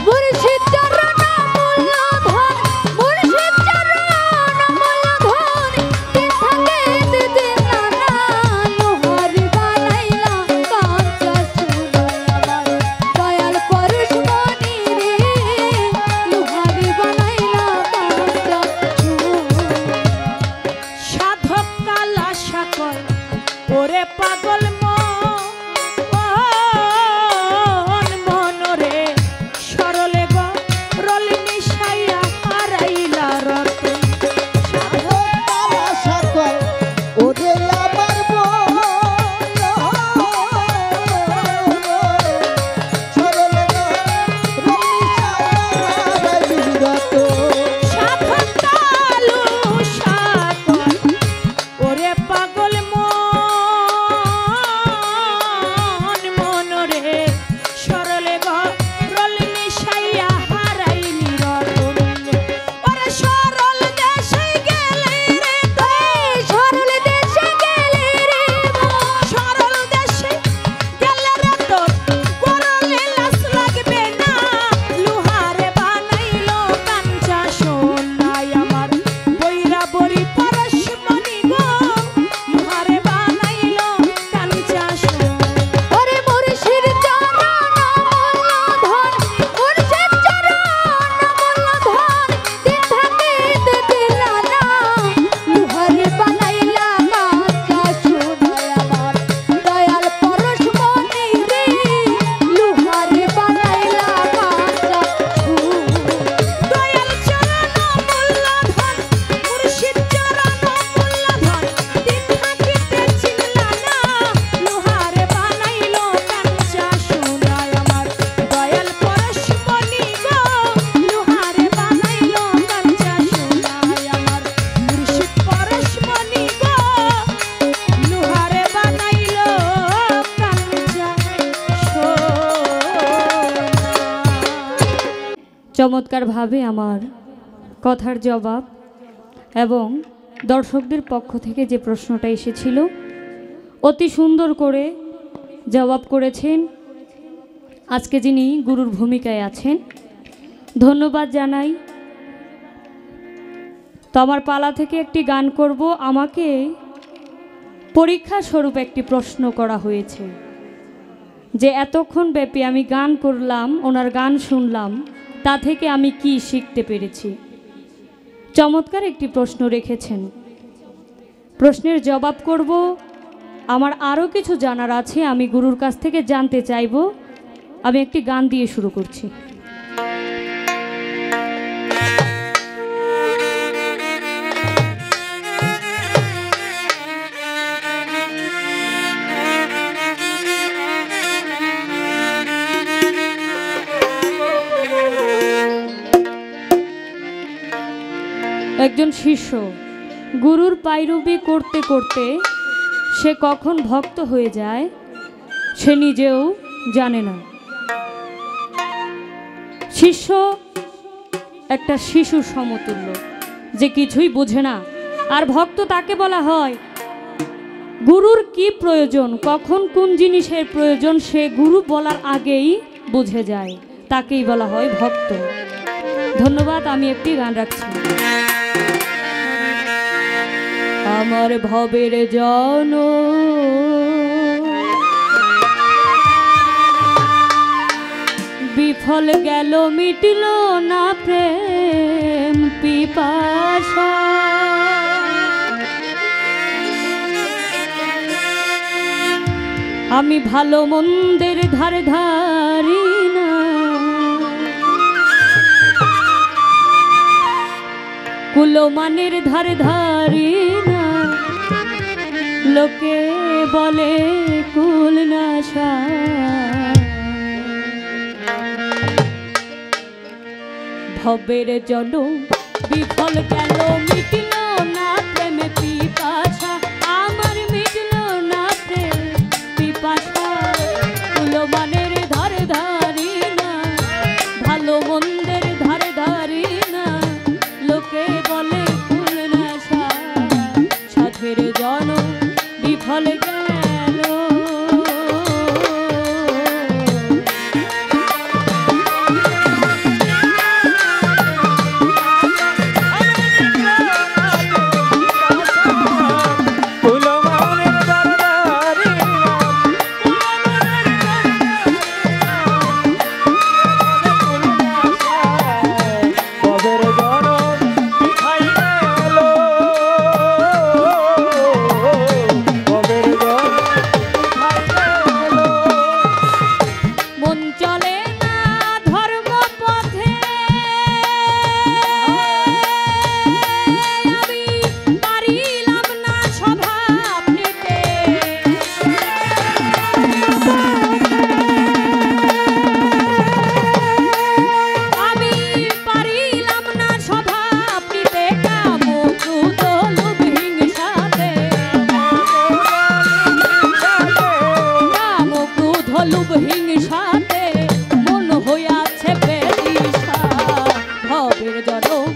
মুর্শিদ চরণ অমূল্য ধন, মুর্শিদ চরণ অমূল্য ধন, দিন থাকিতে চিনলাম না লোহারে বানাইলা কাঞ্চা সোনায় আমার দয়াল পরশমণি রে, লোহারে বানাইলা কাঞ্চা সোনা। সাধক কালা সাকর ওরে পাগল মনরে সরলে গো রল মিশাইয়া হারাইলা রতন। তারা সকল ওরে আমার বল সরলে রমি সারা বিরত। সাধক পাগল মন মনরে সরলে গরল মিশাইয়া হারাই নিরতন ওরে সরল দেশে গেলে রে সরল দেশে গেলে রে সরল দেশে গেলে রে তোর গরলে লাস লাগবে না লোহারে বানাইলো কাঞ্চা সোনাই আমার বইরা বড়ি পরশমণি গো লোহারে বানাইলো কাঞ্চা সোনা ওরে মুর্শিদ চরণ মূল্যধন মুর্শিদ চরণ মূল্যধন দিন থাকিতে দিলা না লোহারে বানাইলা কাঁচা সোনায় আমার দয়াল পরশমণি রে লোহারে বানাইলা কাঁচা সোনা দয়াল চরণ মূল্যধন মুর্শিদ চরণ মূল্যধন দিন থাকিতে চিনলা না লোহারে বানাইলো কাঞ্চা সোনায় আমার দয়াল পরশমণি গো লোহারে বানাইলো কাঞ্চা সোনায় আমার মুর্শিদ পরশমণি গো লোহারে বানাইলো কাঞ্চা সোনা চমৎকারভাবে আমার কথার জবাব এবং দর্শকদের পক্ষ থেকে যে প্রশ্নটা এসেছিল অতি সুন্দর করে জবাব করেছেন আজকে যিনি গুরুর ভূমিকায় আছেন। ধন্যবাদ জানাই। তো আমার পালা থেকে একটি গান করব। আমাকে পরীক্ষা স্বরূপ একটি প্রশ্ন করা হয়েছে যে এতক্ষণ ব্যাপী আমি গান করলাম, ওনার গান শুনলাম, তা থেকে আমি কি শিখতে পেরেছি। চমৎকার একটি প্রশ্ন রেখেছেন। প্রশ্নের জবাব করব। আমার আরও কিছু জানার আছে, আমি গুরুর কাছ থেকে জানতে চাইব। আমি একটি গান দিয়ে শুরু করছি। একজন শিষ্য গুরুর পায়রবি করতে করতে সে কখন ভক্ত হয়ে যায় সে নিজেও জানে না। শিষ্য একটা শিশু সমতুল্য যে কিছুই বোঝে না, আর ভক্ত তাকে বলা হয় গুরুর কি প্রয়োজন, কখন কোন জিনিসের প্রয়োজন সে গুরু বলার আগেই বুঝে যায়, তাকেই বলা হয় ভক্ত। ধন্যবাদ। আমি একটি গান রাখছি। আমার ভবের জন বিফল গেল, মিটল না প্রেম পিপাসা। আমি ভালো মন্দের ধারে ধারি না, কুলমানের ধারে ধারি না, লোকে বলে কুল নাশা। ভবের জন বিফল গেল, মিটল না প্রেম পিপাসা। আমার মিটল না প্রেম পিপাসা, কুলমানের ধারে ধারি না, ভালো মন্দের ধারে ধারি না, লোকে বলে কুল নাশা। সাধের জন বিফল গেল। লোভ হিংসাতে মন হইয়াছে বেদিশা ভবের জনম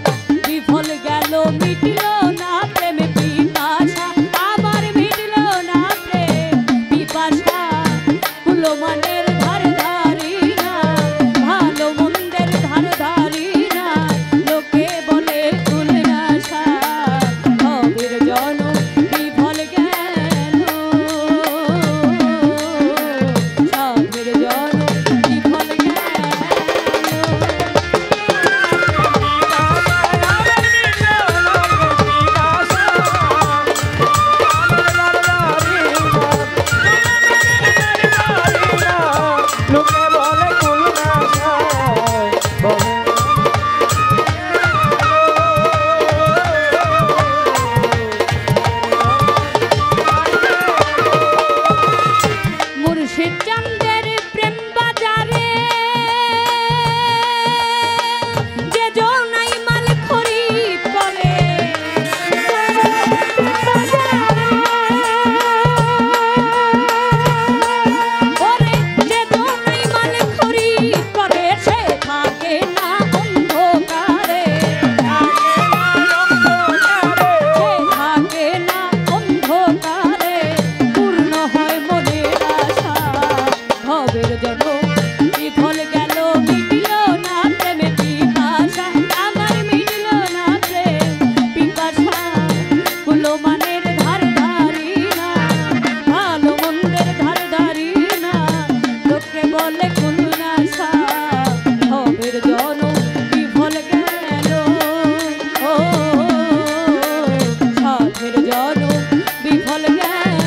বিফল গেল মিটল না প্রেম পিপাসা আমার মিটল না প্রেম পিপাসা কুলমানের ধার ধারি না ভালো মন্দের ধার ধারি না লোকে বলে কুলনাশা ভবের জনম বিফল গেল সাধের জনম বিফল গেল লোকে বলে কুলনাশা মুর্শিদ চান্দের প্রেম বাজারে যে জনাই মাল খরিদ করে ওরে যে জনাই মাল খরিদ করে সে থাকে না অন্ধকারে সে থাকে না অন্ধকারে পূর্ণ হয় মনের আশা ভবের জনম বিফল গেল মিটল না প্রেমে পিপাসা আমার মিটল না প্রেম পিপাসা কুলমানের ধার ধারি না ভালো মন্দের ধার ধারি না লোকে বলে কুলনাশা ভবের জনম বিফল গেল ও সাধের জনম বিফল গেল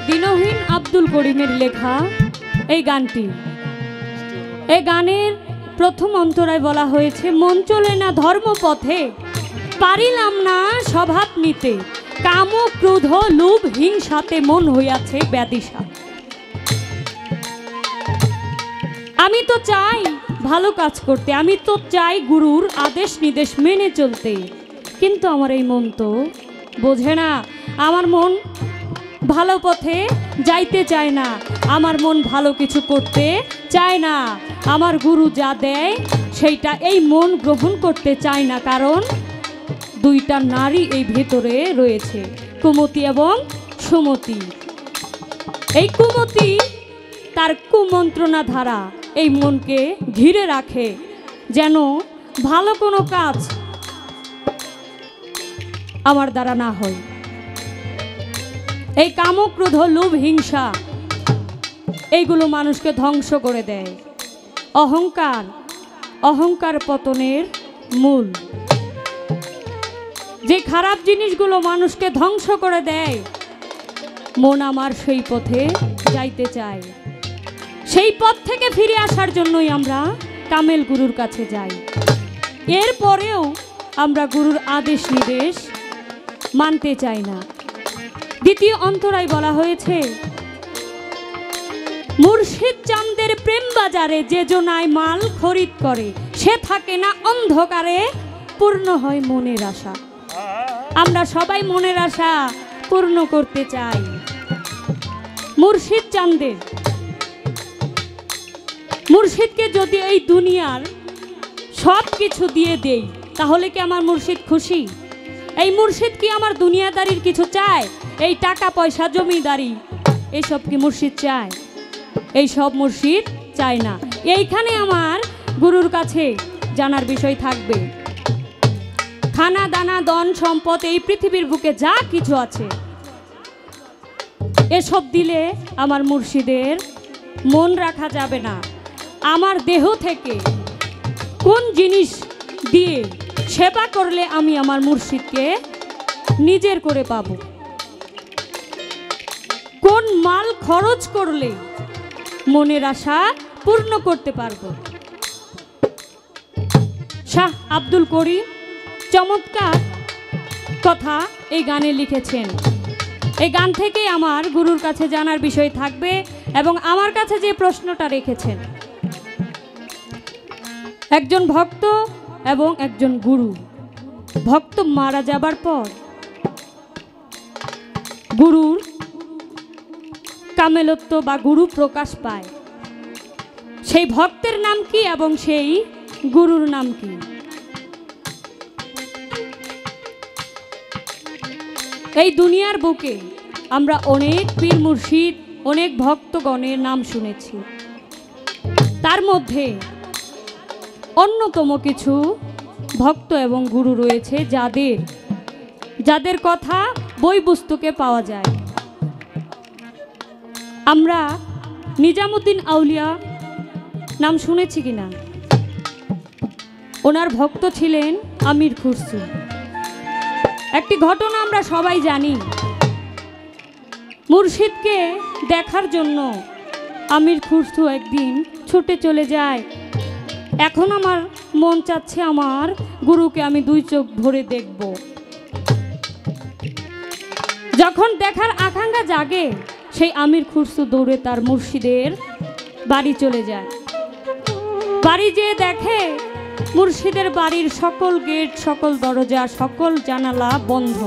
দিনহীন আব্দুল করিমের লেখা এই গানটি এই গানের প্রথম অন্তরায় বলা হয়েছে মন চলে না ধর্মপথে পারিলাম না স্বভাব নিতে কাম ক্রোধ লোভ হিংসাতে মন হইয়াছে ব্যাধিসা আমি তো চাই ভালো কাজ করতে আমি তো চাই গুরুর আদেশ নির্দেশ মেনে চলতে কিন্তু আমার এই মন তো বোঝে না আমার মন ভালো পথে যাইতে চায় না আমার মন ভালো কিছু করতে চায় না আমার গুরু যা দেয় সেইটা এই মন গ্রহণ করতে চায় না কারণ দুইটা নারী এই ভেতরে রয়েছে কুমতি এবং সুমতি এই কুমতি তার কুমন্ত্রণা ধারা এই মনকে ঘিরে রাখে যেন ভালো কোনো কাজ আমার দ্বারা না হয় এই কামক্রোধ লোভ হিংসা এইগুলো মানুষকে ধ্বংস করে দেয় অহংকার অহংকার পতনের মূল যে খারাপ জিনিসগুলো মানুষকে ধ্বংস করে দেয় মন আমার সেই পথে যাইতে চায় সেই পথ থেকে ফিরে আসার জন্যই আমরা কামেল গুরুর কাছে যাই এরপরেও আমরা গুরুর আদেশ নির্দেশ মানতে চাই না দ্বিতীয় অন্তরায় বলা হয়েছে মুর্শিদ চাঁদের প্রেম বাজারে যে জনায় মাল খরিদ করে সে থাকে না অন্ধকারে পূর্ণ হয় মনের আশা আমরা সবাই মনের আশা পূর্ণ করতে চাই মুর্শিদ চাঁদের মুর্শিদকে যদি এই দুনিয়ার সব কিছু দিয়ে দেই তাহলে কি আমার মুর্শিদ খুশি এই মুর্শিদ কি আমার দুনিয়াদারির কিছু চায় এই টাকা পয়সা জমিদারি এইসব কি মুর্শিদ চায় এই সব মুর্শিদ চায় না এইখানে আমার গুরুর কাছে জানার বিষয় থাকবে খানা দানা ধন সম্পদ এই পৃথিবীর বুকে যা কিছু আছে এসব দিলে আমার মুর্শিদের মন রাখা যাবে না আমার দেহ থেকে কোন জিনিস দিয়ে সেবা করলে আমি আমার মুর্শিদকে নিজের করে পাব কোন মাল খরচ করলে মনের আশা পূর্ণ করতে পারবো শাহ আব্দুল করিম চমৎকার কথা এই গানে লিখেছেন। এই গান থেকেই আমার গুরুর কাছে জানার বিষয় থাকবে এবং আমার কাছে যে প্রশ্নটা রেখেছেন, একজন ভক্ত এবং একজন গুরু, ভক্ত মারা যাবার পর গুরুর কামেলত্ব বা গুরু প্রকাশ পায়, সেই ভক্তের নাম কি এবং সেই গুরুর নাম কি? এই দুনিয়ার বুকে আমরা অনেক পীর মুর্শিদ, অনেক ভক্তগণের নাম শুনেছি। তার মধ্যে অন্যতম কিছু ভক্ত এবং গুরু রয়েছে যাদের কথা বই পুস্তকে পাওয়া যায়। আমরা নিজামুদ্দিন আউলিয়া নাম শুনেছি কিনা? ওনার ভক্ত ছিলেন আমির খুসরু। একটি ঘটনা আমরা সবাই জানি, মুর্শিদকে দেখার জন্য আমির খুসরু একদিন ছুটে চলে যায়। এখন আমার মন চাচ্ছে আমার গুরুকে আমি দুই চোখ ভরে দেখব। যখন দেখার আকাঙ্ক্ষা জাগে, সেই আমির খুসরু দৌড়ে তার মুর্শিদের বাড়ি চলে যায়। বাড়ি যেয়ে দেখে মুর্শিদের বাড়ির সকল গেট, সকল দরজা, সকল জানালা বন্ধ।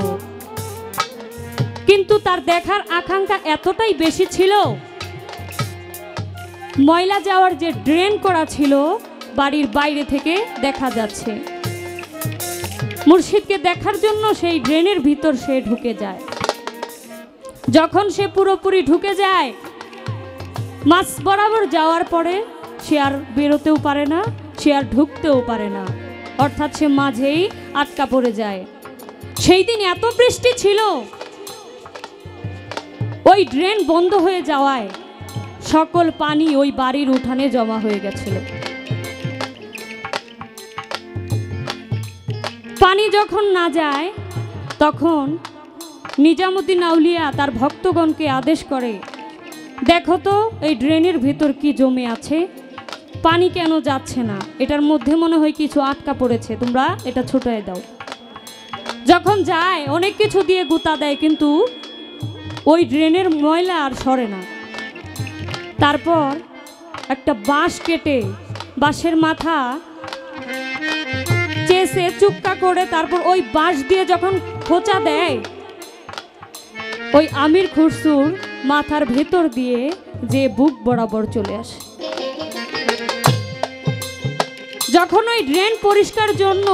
কিন্তু তার দেখার আকাঙ্ক্ষা এতটাই বেশি ছিল, ময়লা যাওয়ার যে ড্রেন করা ছিল বাড়ির বাইরে থেকে দেখা যাচ্ছে। মুর্শিদকে দেখার জন্য সেই ড্রেনের ভিতর সে ঢুকে যায়। যখন সে পুরোপুরি ঢুকে যায়, মাছ বরাবর যাওয়ার পরে সে আর বেরোতেও পারে না, সে আর ঢুকতেও পারে না, অর্থাৎ সে মাঝেই আটকা পড়ে যায়। সেই দিন এত বৃষ্টি ছিল, ওই ড্রেন বন্ধ হয়ে যাওয়ায় সকল পানি ওই বাড়ির উঠানে জমা হয়ে গেছিল। পানি যখন না যায়, তখন নিজামুদ্দিন আউলিয়া তার ভক্তগণকে আদেশ করে, দেখো তো এই ড্রেনের ভিতর কি জমে আছে, পানি কেন যাচ্ছে না, এটার মধ্যে মনে হয় কিছু আটকা পড়েছে, তোমরা এটা ছুটায় দাও। যখন যায় অনেক কিছু দিয়ে গুতা দেয়, কিন্তু ওই ড্রেনের ময়লা আর সরে না। তারপর একটা বাঁশ কেটে বাঁশের মাথা চেষে চুক্কা করে তারপর ওই বাঁশ দিয়ে যখন খোঁচা দেয়, ওই আমির খুসরুর মাথার ভেতর দিয়ে যে বুক বরাবর চলে আসে। যখন ওই ড্রেন পরিষ্কার জন্য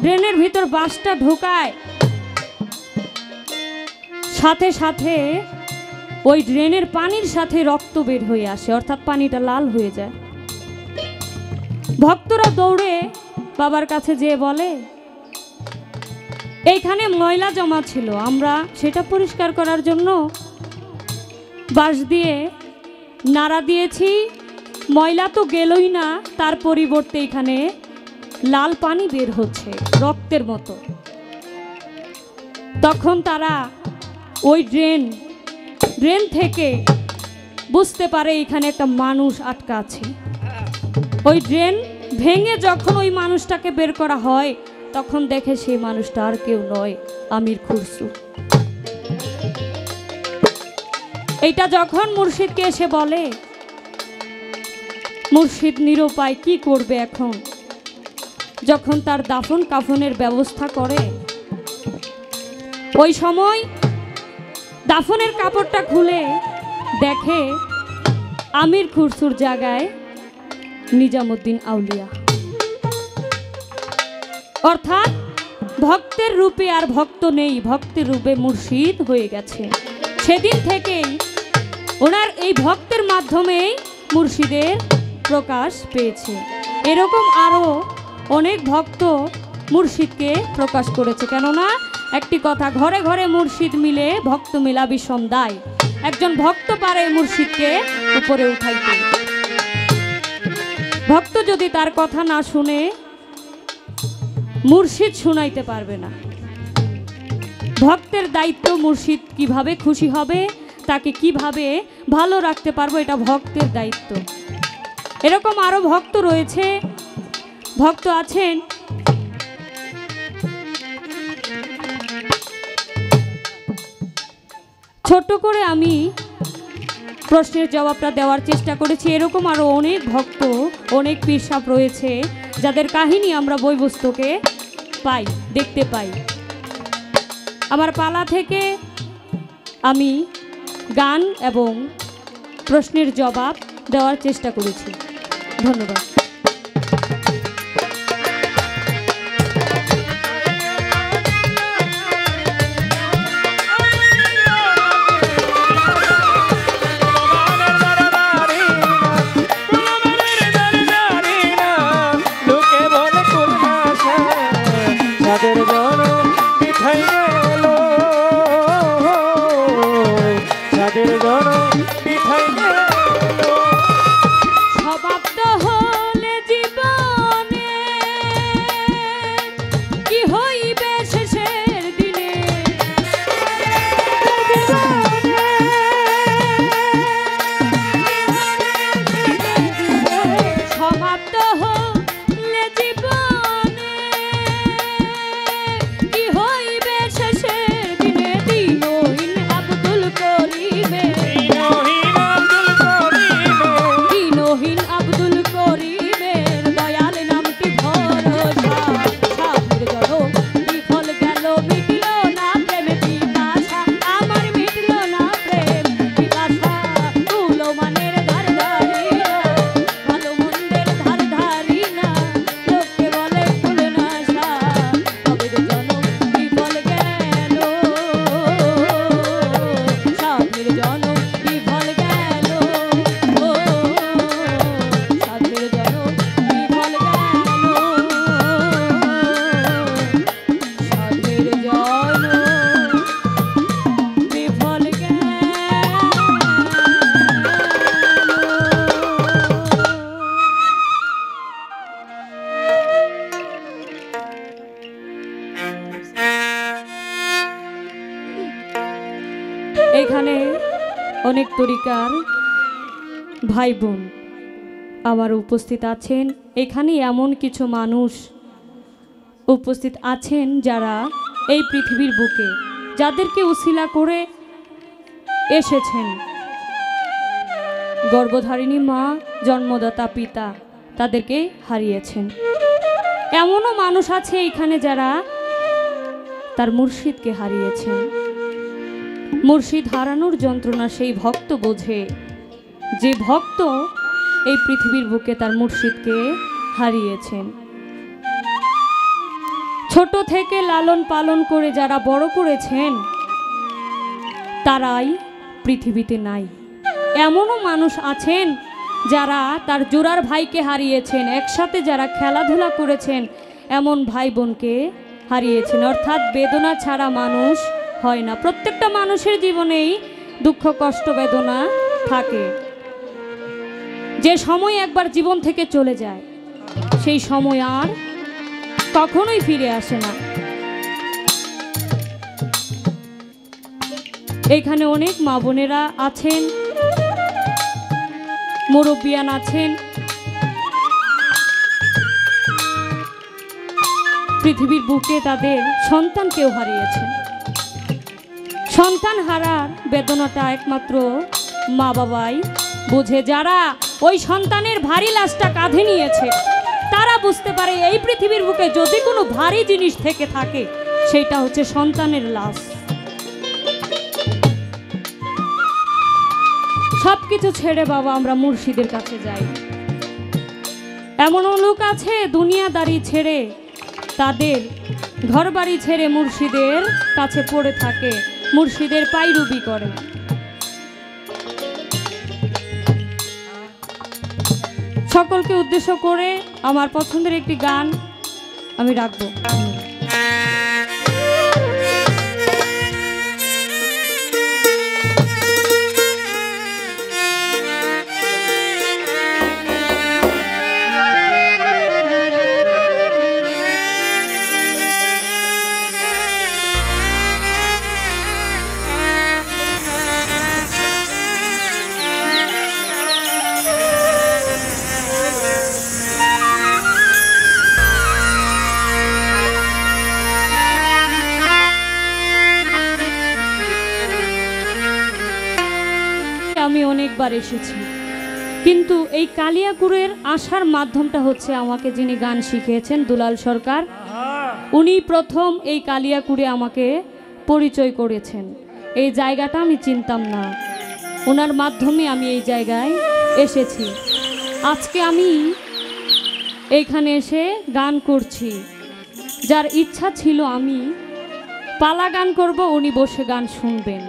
ড্রেনের ভিতর বাঁশটা ঢোকায়, সাথে সাথে ওই ড্রেনের পানির সাথে রক্ত বের হয়ে আসে, অর্থাৎ পানিটা লাল হয়ে যায়। ভক্তরা দৌড়ে বাবার কাছে যেয়ে বলে, এইখানে ময়লা জমা ছিল, আমরা সেটা পরিষ্কার করার জন্য বাঁশ দিয়ে নাড়া দিয়েছি, ময়লা তো গেলই না, তার পরিবর্তে এখানে লাল পানি বের হচ্ছে রক্তের মতো। তখন তারা ওই ড্রেন থেকে বুঝতে পারে এখানে একটা মানুষ আটকা আছে। ওই ড্রেন ভেঙে যখন ওই মানুষটাকে বের করা হয়, তখন দেখে সেই মানুষটা আর কেউ নয়, আমির খুসরু। এইটা যখন মুর্শিদকে এসে বলে, মুর্শিদ নিরুপায়, কি করবে এখন? যখন তার দাফন কাফনের ব্যবস্থা করে, ওই সময় দাফনের কাপড়টা খুলে দেখে আমির খুসরুর জায়গায় নিজামুদ্দিন আউলিয়া, অর্থাৎ ভক্তের রূপে আর ভক্ত নেই, ভক্তের রূপে মুর্শিদ হয়ে গেছে। সেদিন থেকেই ওনার এই ভক্তের মাধ্যমেই মুর্শিদের প্রকাশ পেয়েছে। এরকম আরও অনেক ভক্ত মুর্শিদকে প্রকাশ করেছে। কেননা একটি কথা, ঘরে ঘরে মুর্শিদ মিলে ভক্ত মিলা বিষম দায়। একজন ভক্ত পারে মুর্শিদকে উপরে উঠাইতে। ভক্ত যদি তার কথা না শুনে, মুর্শিদ শুনাইতে পারবে না। ভক্তের দায়িত্ব মুর্শিদ কিভাবে খুশি হবে, তাকে কিভাবে ভালো রাখতে পারবো, এটা ভক্তের দায়িত্ব। এরকম আরও ভক্ত রয়েছে, ভক্ত আছেন ছোট্ট করে আমি প্রশ্নের জবাবটা দেওয়ার চেষ্টা করেছি। এরকম আরও অনেক ভক্ত, অনেক পীরসাব রয়েছে যাদের কাহিনী আমরা বই পুস্তকে পাই, দেখতে পাই। আমার পালা থেকে আমি গান এবং প্রশ্নের জবাব দেওয়ার চেষ্টা করেছি। ধন্যবাদ। যাদের জনম মিঠাই গেল, যাদের জনম মিঠাই গেল, সমাপ্ত হলে জীবনে কি হইবে শেষের দিনে, সমাপ্ত হলে জীবনে কি হইবে শেষের দিনে, দিনহীন আব্দুল করিমে, দিনহীন আব্দুল করিমের দয়াল নামটি ভরসা, সাধুর জনম বিফল গেল, মিটল না প্রেম পিপাসা, আমার মিটল না প্রেম পিপাসা, তুলো মানের ধার ধারি না, ভালো মন্দের ধার ধারি না, লোকে বলে ফুল নাশা, সাধুর জনম বিফল গেল, সাধুর জনম বিফল গেল, ও সাধুর জনম বিফল গেল, সাধুর জনম বিফল গেল। এখানে অনেক তরিকার ভাই বোন আমার উপস্থিত আছেন। এখানে এমন কিছু মানুষ উপস্থিত আছেন যারা এই পৃথিবীর বুকে, যাদেরকে উসিলা করে এসেছেন গর্ভধারিণী মা, জন্মদাতা পিতা, তাদেরকে হারিয়েছেন। এমনও মানুষ আছে এখানে যারা তার মুর্শিদকে হারিয়েছেন। মুর্শিদ হারানোর যন্ত্রণা সেই ভক্ত বোঝে, যে ভক্ত এই পৃথিবীর বুকে তার মুর্শিদকে হারিয়েছেন। ছোট থেকে লালন পালন করে যারা বড় করেছেন তারাই পৃথিবীতে নাই। এমনও মানুষ আছেন যারা তার জোড়ার ভাইকে হারিয়েছেন, একসাথে যারা খেলাধুলা করেছেন এমন ভাই বোনকে হারিয়েছেন। অর্থাৎ বেদনা ছাড়া মানুষ হয় না। প্রত্যেকটা মানুষের জীবনেই দুঃখ, কষ্ট, বেদনা থাকে। যে সময় একবার জীবন থেকে চলে যায় সেই সময় আর কখনোই ফিরে আসে না। এখানে অনেক মা বোনেরা আছেন, মুরব্বিয়ান আছেন, পৃথিবীর বুকে তাদের সন্তানকেও হারিয়েছেন। সন্তান হারার বেদনাটা একমাত্র মা বাবাই বুঝে। যারা ওই সন্তানের ভারী লাশটা কাঁধে নিয়েছে তারা বুঝতে পারে এই পৃথিবীর বুকে যদি কোনো ভারী জিনিস থেকে থাকে সেইটা হচ্ছে সন্তানের লাশ। সবকিছু ছেড়ে বাবা আমরা মুর্শিদের কাছে যাই। এমনও লোক আছে দুনিয়াদারি ছেড়ে, তাদের ঘরবাড়ি ছেড়ে মুর্শিদের কাছে পড়ে থাকে, মুর্শিদের পায়রুবি করে। সকলকে উদ্দেশ্য করে আমার পছন্দের একটি গান আমি রাখবো। অনেকবার এসেছি, কিন্তু এই কালিয়াকুড়ের আসার মাধ্যমটা হচ্ছে আমাকে যিনি গান শিখিয়েছেন দুলাল সরকার, উনি প্রথম এই কালিয়াকুড়ে আমাকে পরিচয় করেছেন। এই জায়গাটা আমি চিনতাম না, ওনার মাধ্যমে আমি এই জায়গায় এসেছি। আজকে আমি এইখানে এসে গান করছি। যার ইচ্ছা ছিল আমি পালা গান করব, উনি বসে গান শুনবেন।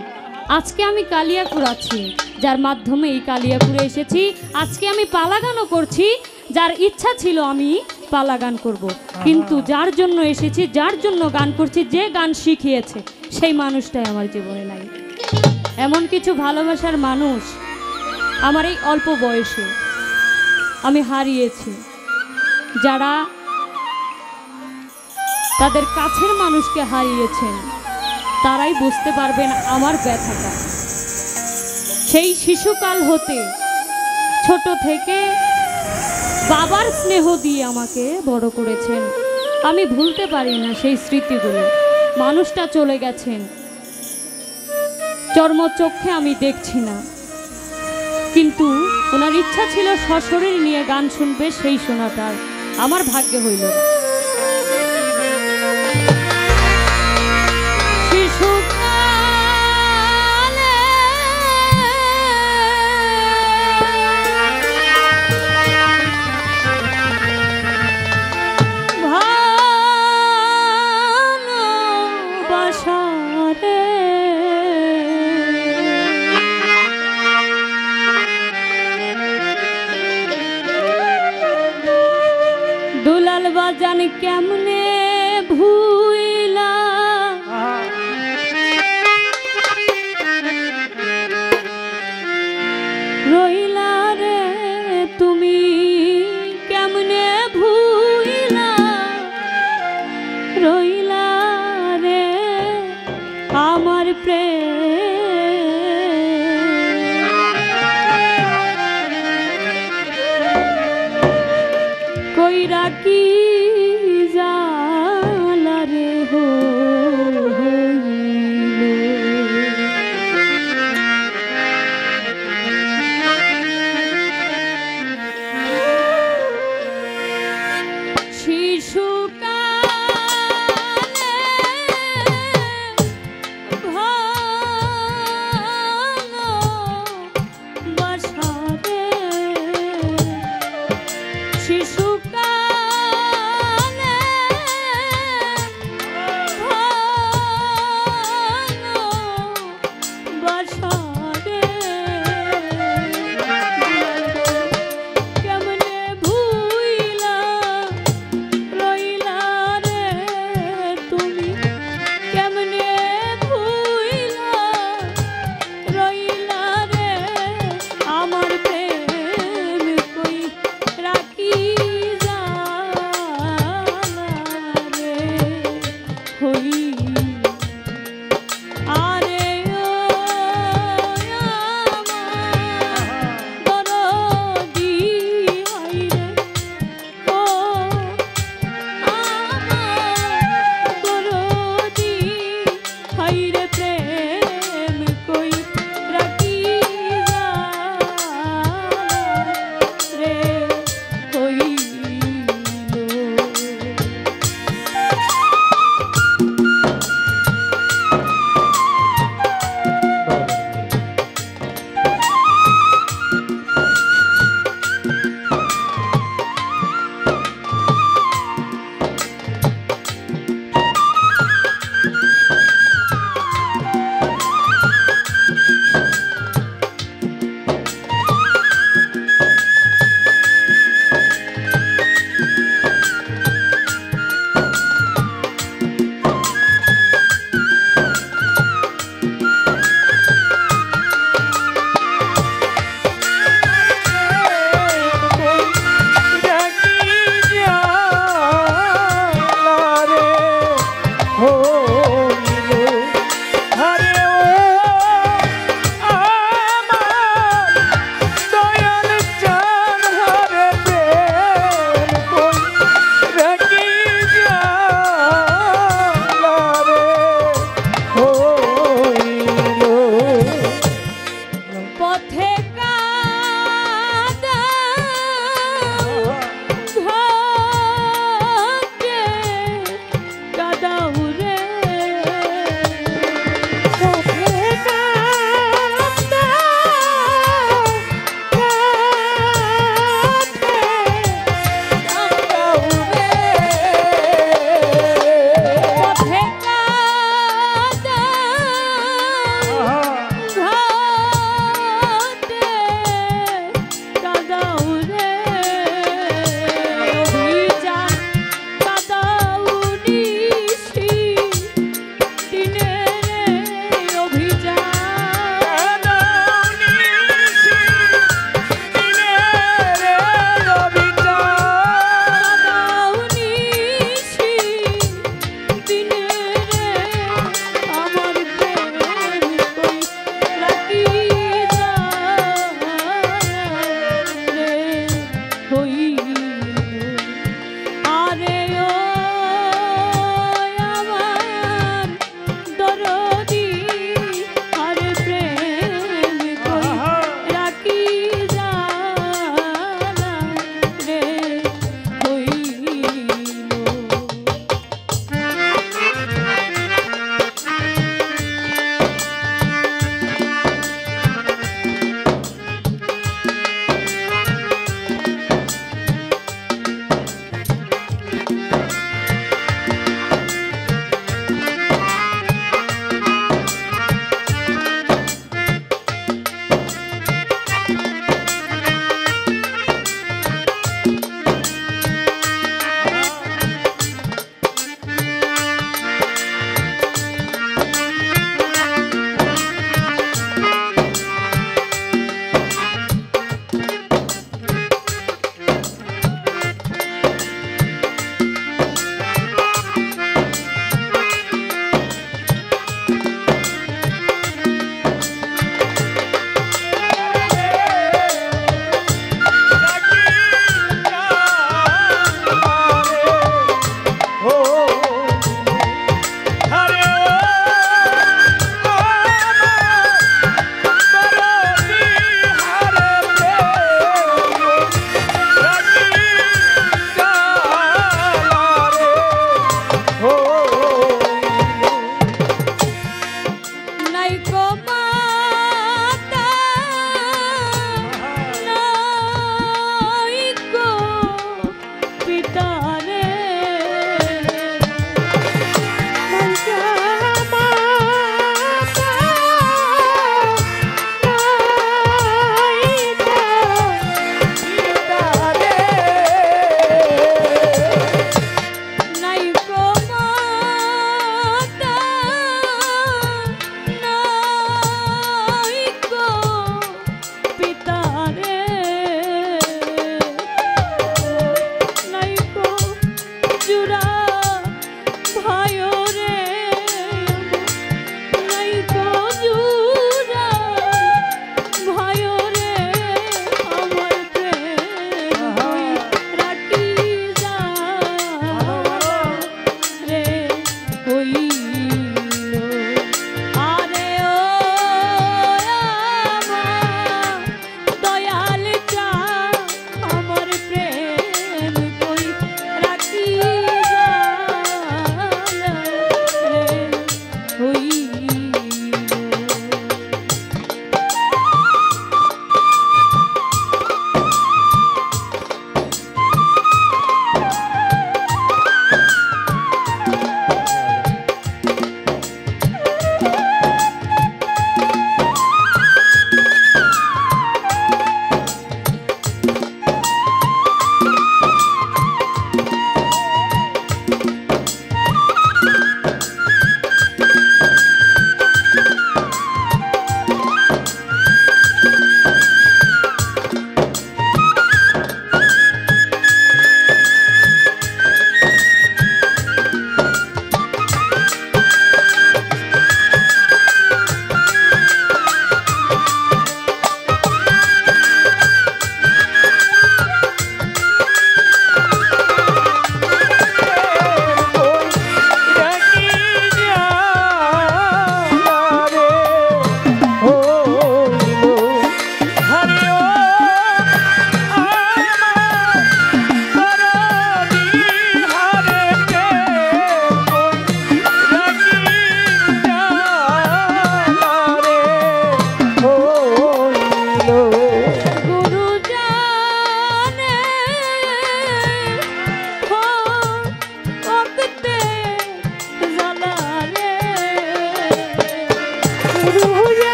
আজকে আমি কালিয়াকুড় আছি, যার মাধ্যমে এই কালিয়াকুড়ে এসেছি। আজকে আমি পালা গানও করছি, যার ইচ্ছা ছিল আমি পালা গান করব, কিন্তু যার জন্য এসেছি, যার জন্য গান করছি, যে গান শিখিয়েছে সেই মানুষটাই আমার জীবনে নাই। এমন কিছু ভালোবাসার মানুষ আমার এই অল্প বয়সে আমি হারিয়েছি, যারা তাদের কাছের মানুষকে হারিয়েছেন তারাই বুঝতে পারবেন আমার ব্যথাটা। সেই শিশুকাল হতে, ছোট থেকে বাবার স্নেহ দিয়ে আমাকে বড় করেছেন। আমি ভুলতে পারি না সেই স্মৃতিগুলো। মানুষটা চলে গেছেন, চর্মচক্ষে আমি দেখছি না, কিন্তু ওনার ইচ্ছা ছিল সশরীর নিয়ে গান শুনবে, সেই শোনাটার আমার ভাগ্যে হইল না। দুলাল বাজান কেমনে ভুইলা রইলা রে, তুমি কেমনে ভুইলা রইলা রে আমার প্রেম। কইরা কি